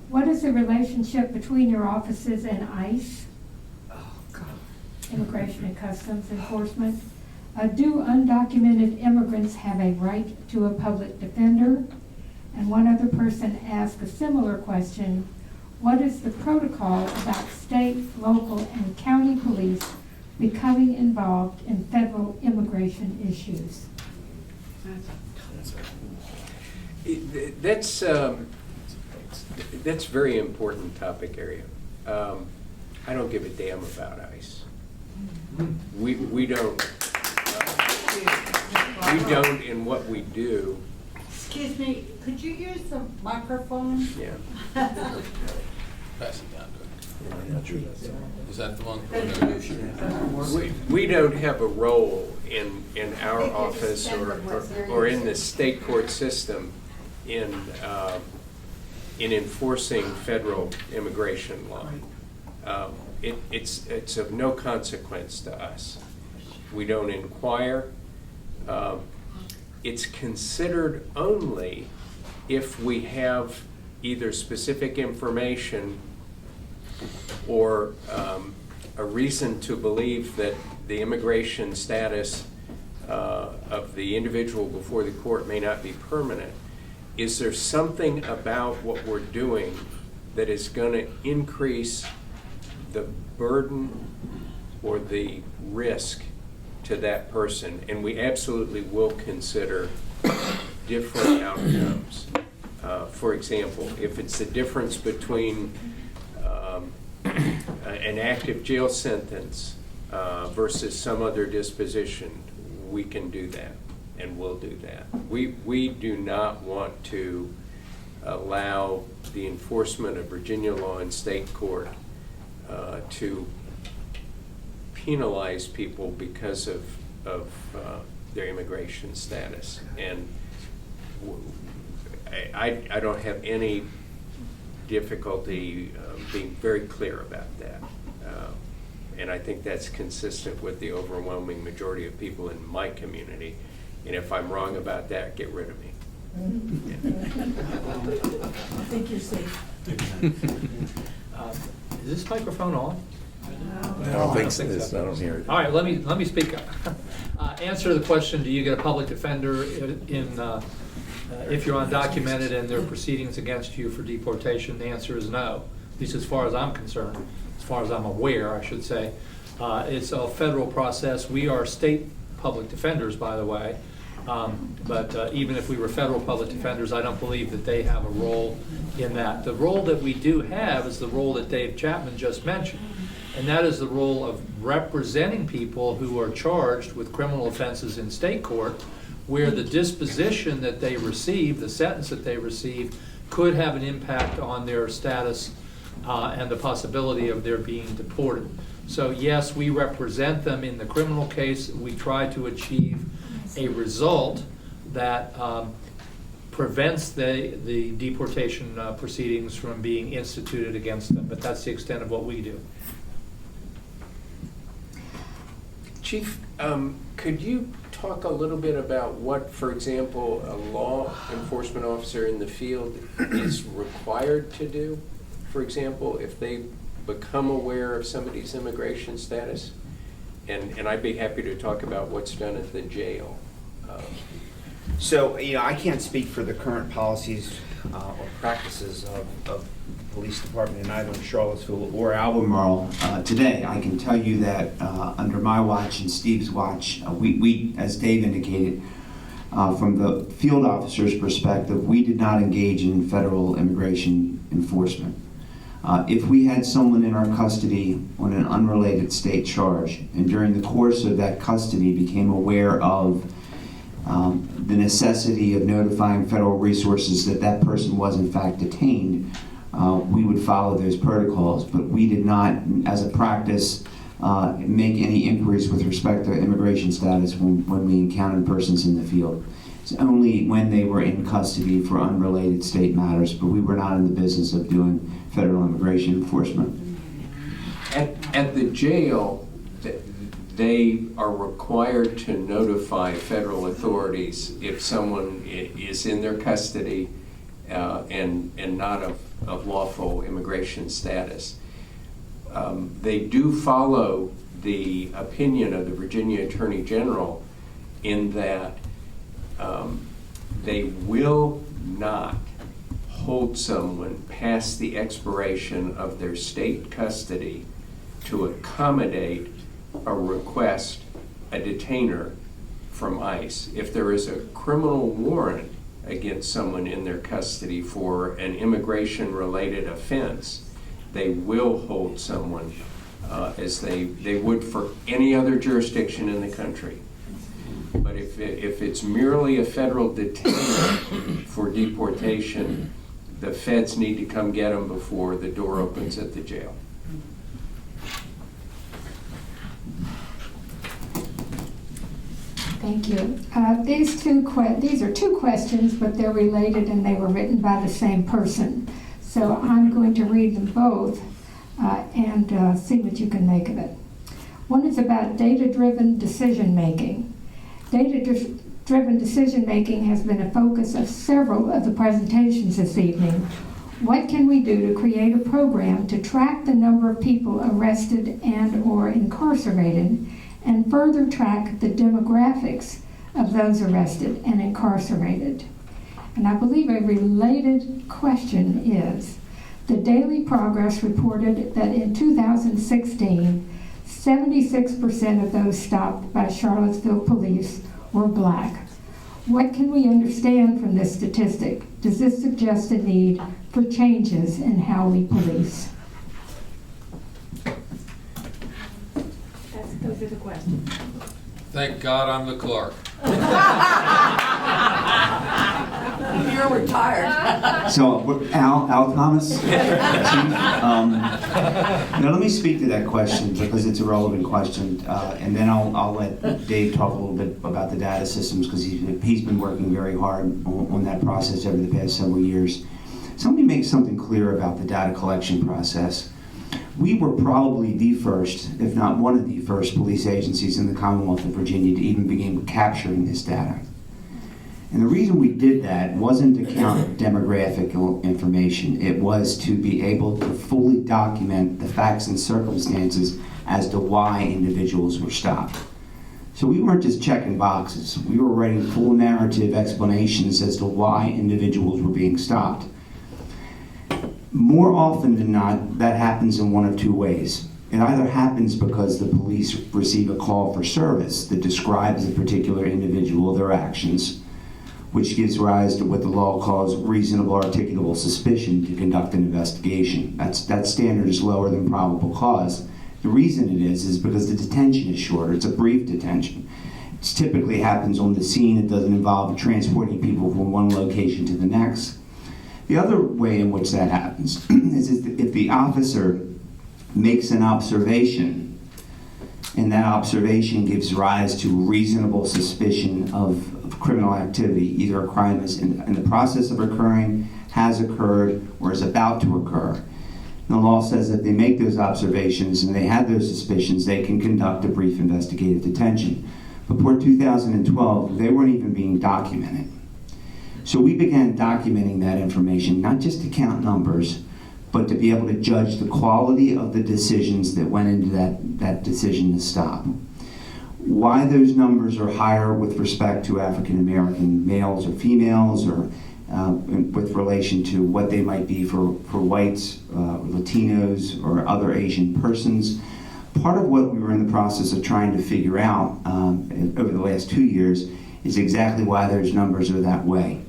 What is the relationship between your offices and ICE? Oh, God. Immigration and Customs Enforcement. Do undocumented immigrants have a right to a public defender? And one other person asked a similar question. What is the protocol about state, local, and county police becoming involved in federal immigration issues? That's a very important topic area. I don't give a damn about ICE. We don't in what we do. Excuse me, could you use the microphone? Yeah. Pass it down to it. Is that the one? We don't have a role in our office or in the state court system in enforcing federal immigration law. It's of no consequence to us. We don't inquire. It's considered only if we have either specific information or a reason to believe that the immigration status of the individual before the court may not be permanent. Is there something about what we're doing that is going to increase the burden or the risk to that person? And we absolutely will consider different outcomes. For example, if it's the difference between an active jail sentence versus some other disposition, we can do that, and we'll do that. We do not want to allow the enforcement of Virginia law in state court to penalize people because of their immigration status. And I don't have any difficulty being very clear about that. And I think that's consistent with the overwhelming majority of people in my community. And if I'm wrong about that, get rid of me. I think you're safe. Is this microphone on? I don't think so. I don't hear it. All right, let me speak up. Answer the question: do you get a public defender if you're undocumented and there are proceedings against you for deportation? The answer is no. At least as far as I'm concerned, as far as I'm aware, I should say. It's a federal process. We are state public defenders, by the way, But even if we were federal public defenders, I don't believe that they have a role in that. The role that we do have is the role that Dave Chapman just mentioned, and that is the role of representing people who are charged with criminal offenses in state court, where the disposition that they receive, the sentence that they receive, could have an impact on their status and the possibility of their being deported. So yes, we represent them in the criminal case. We try to achieve a result that prevents the deportation proceedings from being instituted against them, but that's the extent of what we do. Chief, could you talk a little bit about what, for example, a law enforcement officer in the field is required to do? For example, if they become aware of somebody's immigration status, and I'd be happy to talk about what's done at the jail. So, I can't speak for the current policies or practices of police department in either Charlottesville or Albemarle today. I can tell you that under my watch and Steve's watch, we, as Dave indicated, from the field officer's perspective, we did not engage in federal immigration enforcement. If we had someone in our custody on an unrelated state charge, and during the course of that custody became aware of the necessity of notifying federal resources that that person was in fact detained, we would follow those protocols. But we did not, as a practice, make any inquiries with respect to immigration status when we encountered persons in the field. It's only when they were in custody for unrelated state matters, but we were not in the business of doing federal immigration enforcement. At the jail, they are required to notify federal authorities if someone is in their custody and not of lawful immigration status. They do follow the opinion of the Virginia Attorney General in that they will not hold someone past the expiration of their state custody to accommodate a request, a detainer from ICE. If there is a criminal warrant against someone in their custody for an immigration-related offense, they will hold someone as they would for any other jurisdiction in the country. But if it's merely a federal detainer for deportation, the feds need to come get them before the door opens at the jail. Thank you. These are two questions, but they're related and they were written by the same person. So I'm going to read them both and see what you can make of it. One is about data-driven decision-making. Data-driven decision-making has been a focus of several of the presentations this evening. What can we do to create a program to track the number of people arrested and or incarcerated, and further track the demographics of those arrested and incarcerated? And I believe a related question is, the Daily Progress reported that in 2016, 76% of those stopped by Charlottesville police were black. What can we understand from this statistic? Does this suggest a need for changes in how we police? Those are the questions. Thank God I'm the clerk. You're retired. So, Al Thomas, Chief, now let me speak to that question because it's a relevant question, and then I'll let Dave talk a little bit about the data systems because he's been working very hard on that process over the past several years. So let me make something clear about the data collection process. We were probably the first, if not one of the first, police agencies in the Commonwealth of Virginia to even begin capturing this data. And the reason we did that wasn't to count demographic information. It was to be able to fully document the facts and circumstances as to why individuals were stopped. So we weren't just checking boxes. We were writing full narrative explanations as to why individuals were being stopped. More often than not, that happens in one of two ways. It either happens because the police receive a call for service that describes a particular individual, their actions, which gives rise to what the law calls reasonable articulable suspicion to conduct an investigation. That standard is lower than probable cause. The reason it is because the detention is shorter. It's a brief detention. It typically happens on the scene. It doesn't involve transporting people from one location to the next. The other way in which that happens is if the officer makes an observation, and that observation gives rise to reasonable suspicion of criminal activity, either a crime is in the process of occurring, has occurred, or is about to occur. And the law says that they make those observations and they have those suspicions, they can conduct a brief investigative detention. Before 2012, they weren't even being documented. So we began documenting that information, not just to count numbers, but to be able to judge the quality of the decisions that went into that decision to stop. Why those numbers are higher with respect to African American males or females, or with relation to what they might be for whites, Latinos, or other Asian persons. Part of what we were in the process of trying to figure out over the last 2 years is exactly why those numbers are that way.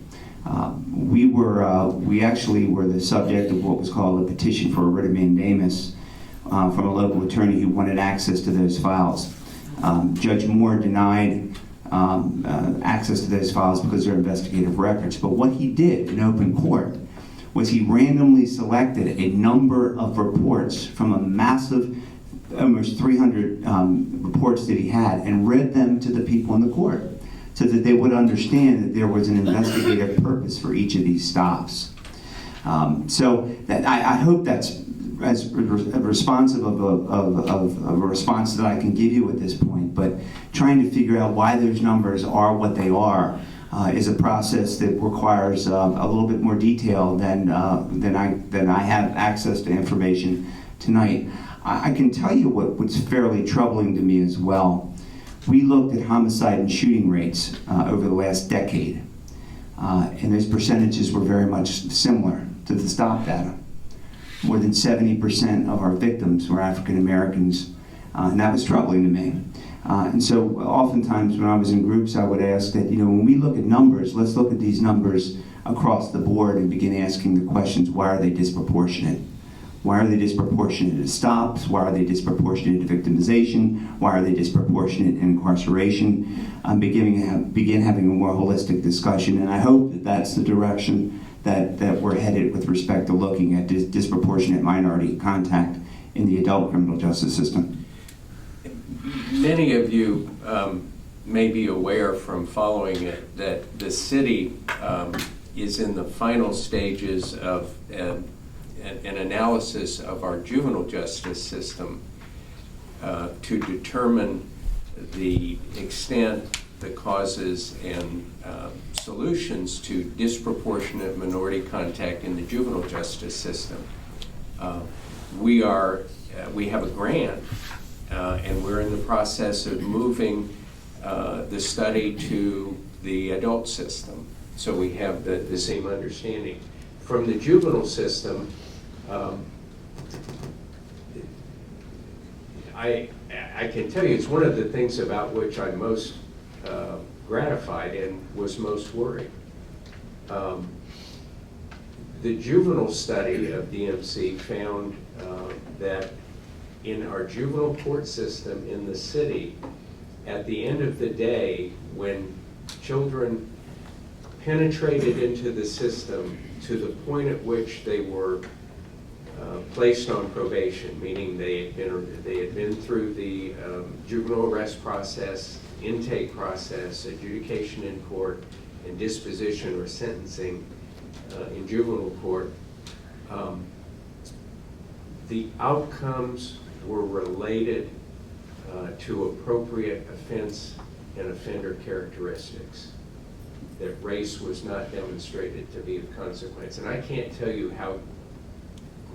We actually were the subject of what was called a petition for a writ of mandamus from a local attorney who wanted access to those files. Judge Moore denied access to those files because they're investigative records. But what he did in open court was he randomly selected a number of reports from a massive, almost 300 reports that he had, and read them to the people in the court, so that they would understand that there was an investigative purpose for each of these stops. So that I hope that's as responsive of a response that I can give you at this point. But trying to figure out why those numbers are what they are is a process that requires a little bit more detail than I have access to information tonight. I can tell you what's fairly troubling to me as well. We looked at homicide and shooting rates over the last decade, and those percentages were very much similar to the stop data. More than 70% of our victims were African Americans, and that was troubling to me. And so oftentimes when I was in groups, I would ask that, when we look at numbers, let's look at these numbers across the board and begin asking the questions, why are they disproportionate? Why are they disproportionate to stops? Why are they disproportionate to victimization? Why are they disproportionate in incarceration? Begin having a more holistic discussion, and I hope that that's the direction that we're headed with respect to looking at disproportionate minority contact in the adult criminal justice system. Many of you may be aware from following it that the city is in the final stages of an analysis of our juvenile justice system to determine the extent, the causes, and solutions to disproportionate minority contact in the juvenile justice system. We have a grant, and we're in the process of moving the study to the adult system, so we have the same understanding. From the juvenile system, I can tell you it's one of the things about which I'm most gratified and was most worried. The juvenile study of DMC found that in our juvenile court system in the city, at the end of the day, when children penetrated into the system to the point at which they were placed on probation, meaning they had been through the juvenile arrest process, intake process, adjudication in court, and disposition or sentencing in juvenile court, the outcomes were related to appropriate offense and offender characteristics. That race was not demonstrated to be of consequence. And I can't tell you how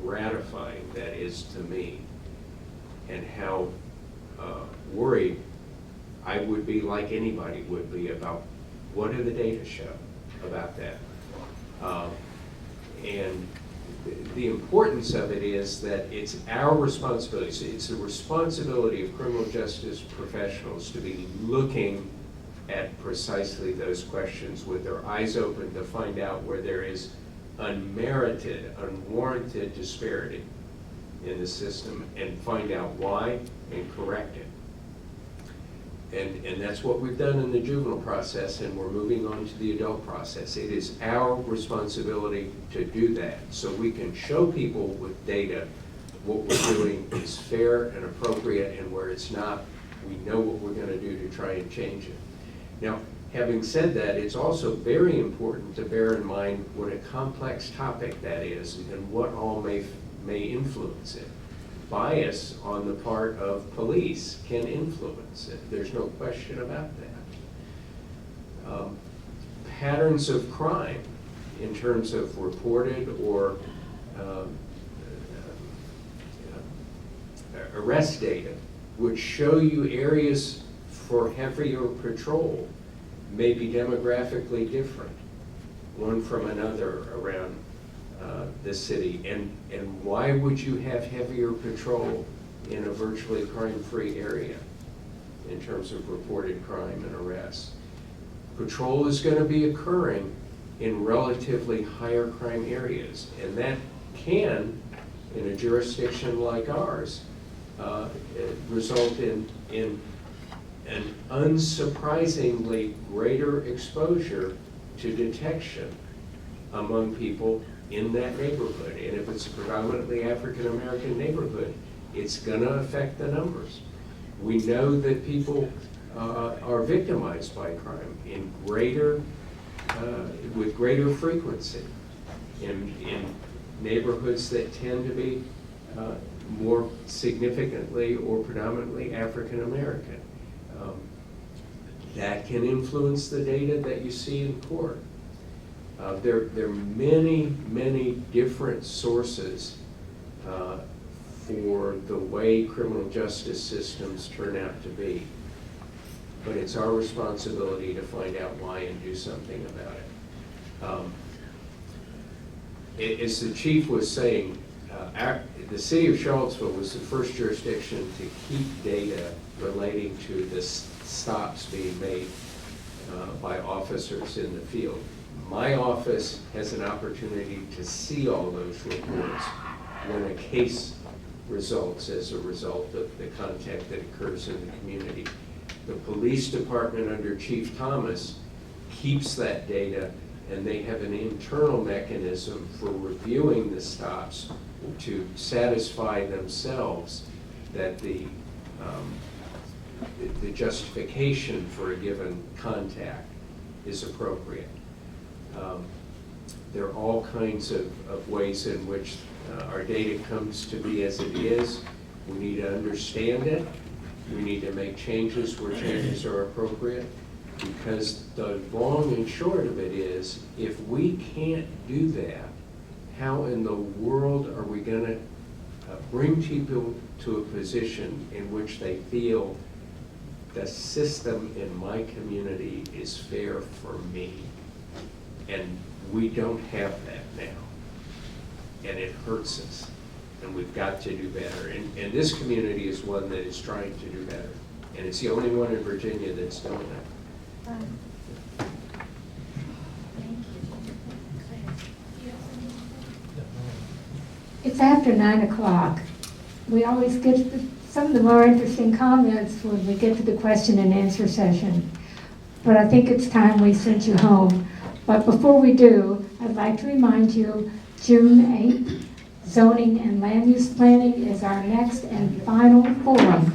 gratifying that is to me, and how worried I would be, like anybody would be, about what do the data show about that. And the importance of it is that it's our responsibility. It's the responsibility of criminal justice professionals to be looking at precisely those questions with their eyes open to find out where there is unmerited, unwarranted disparity in the system and find out why and correct it. And that's what we've done in the juvenile process, and we're moving on to the adult process. It is our responsibility to do that, so we can show people with data what we're doing is fair and appropriate, and where it's not, we know what we're going to do to try and change it. Now, having said that, it's also very important to bear in mind what a complex topic that is and what all may influence it. Bias on the part of police can influence it. There's no question about that. Patterns of crime in terms of reported or arrest data would show you areas for heavier patrol may be demographically different, one from another around this city. And why would you have heavier patrol in a virtually crime-free area in terms of reported crime and arrests? Patrol is going to be occurring in relatively higher crime areas, and that can, in a jurisdiction like ours, result in an unsurprisingly greater exposure to detection among people in that neighborhood. And if it's a predominantly African-American neighborhood, it's going to affect the numbers. We know that people are victimized by crime in with greater frequency in neighborhoods that tend to be more significantly or predominantly African-American. That can influence the data that you see in court. There are many different sources for the way criminal justice systems turn out to be. But it's our responsibility to find out why and do something about it. As the chief was saying, the city of Charlottesville was the first jurisdiction to keep data relating to the stops being made by officers in the field. My office has an opportunity to see all those reports when a case results as a result of the contact that occurs in the community. The police department under Chief Thomas keeps that data, and they have an internal mechanism for reviewing the stops to satisfy themselves that the justification for a given contact is appropriate. There are all kinds of ways in which our data comes to be as it is. We need to understand it. We need to make changes where changes are appropriate, because the long and short of it is, if we can't do that, how in the world are we going to bring people to a position in which they feel the system in my community is fair for me? And we don't have that now, and it hurts us, and we've got to do better. And this community is one that is trying to do better, and it's the only one in Virginia that's doing that. It's after 9 o'clock. We always get some of the more interesting comments when we get to the question and answer session. But I think it's time we sent you home. But before we do, I'd like to remind you, June 8th, zoning and land use planning is our next and final forum.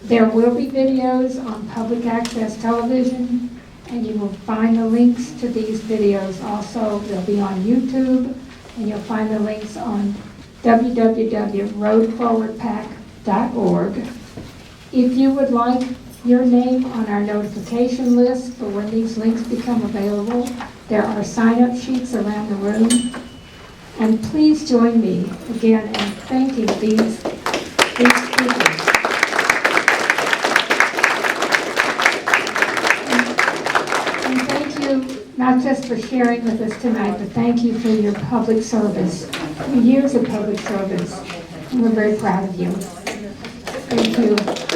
There will be videos on public access television, and you will find the links to these videos also. They'll be on YouTube, and you'll find the links on www.roadforwardpac.org. If you would like your name on our notification list for when these links become available, there are sign-up sheets around the room. And please join me again in thanking these speakers. And thank you, not just for sharing with us tonight, but thank you for your public service, your years of public service. We're very proud of you. Thank you.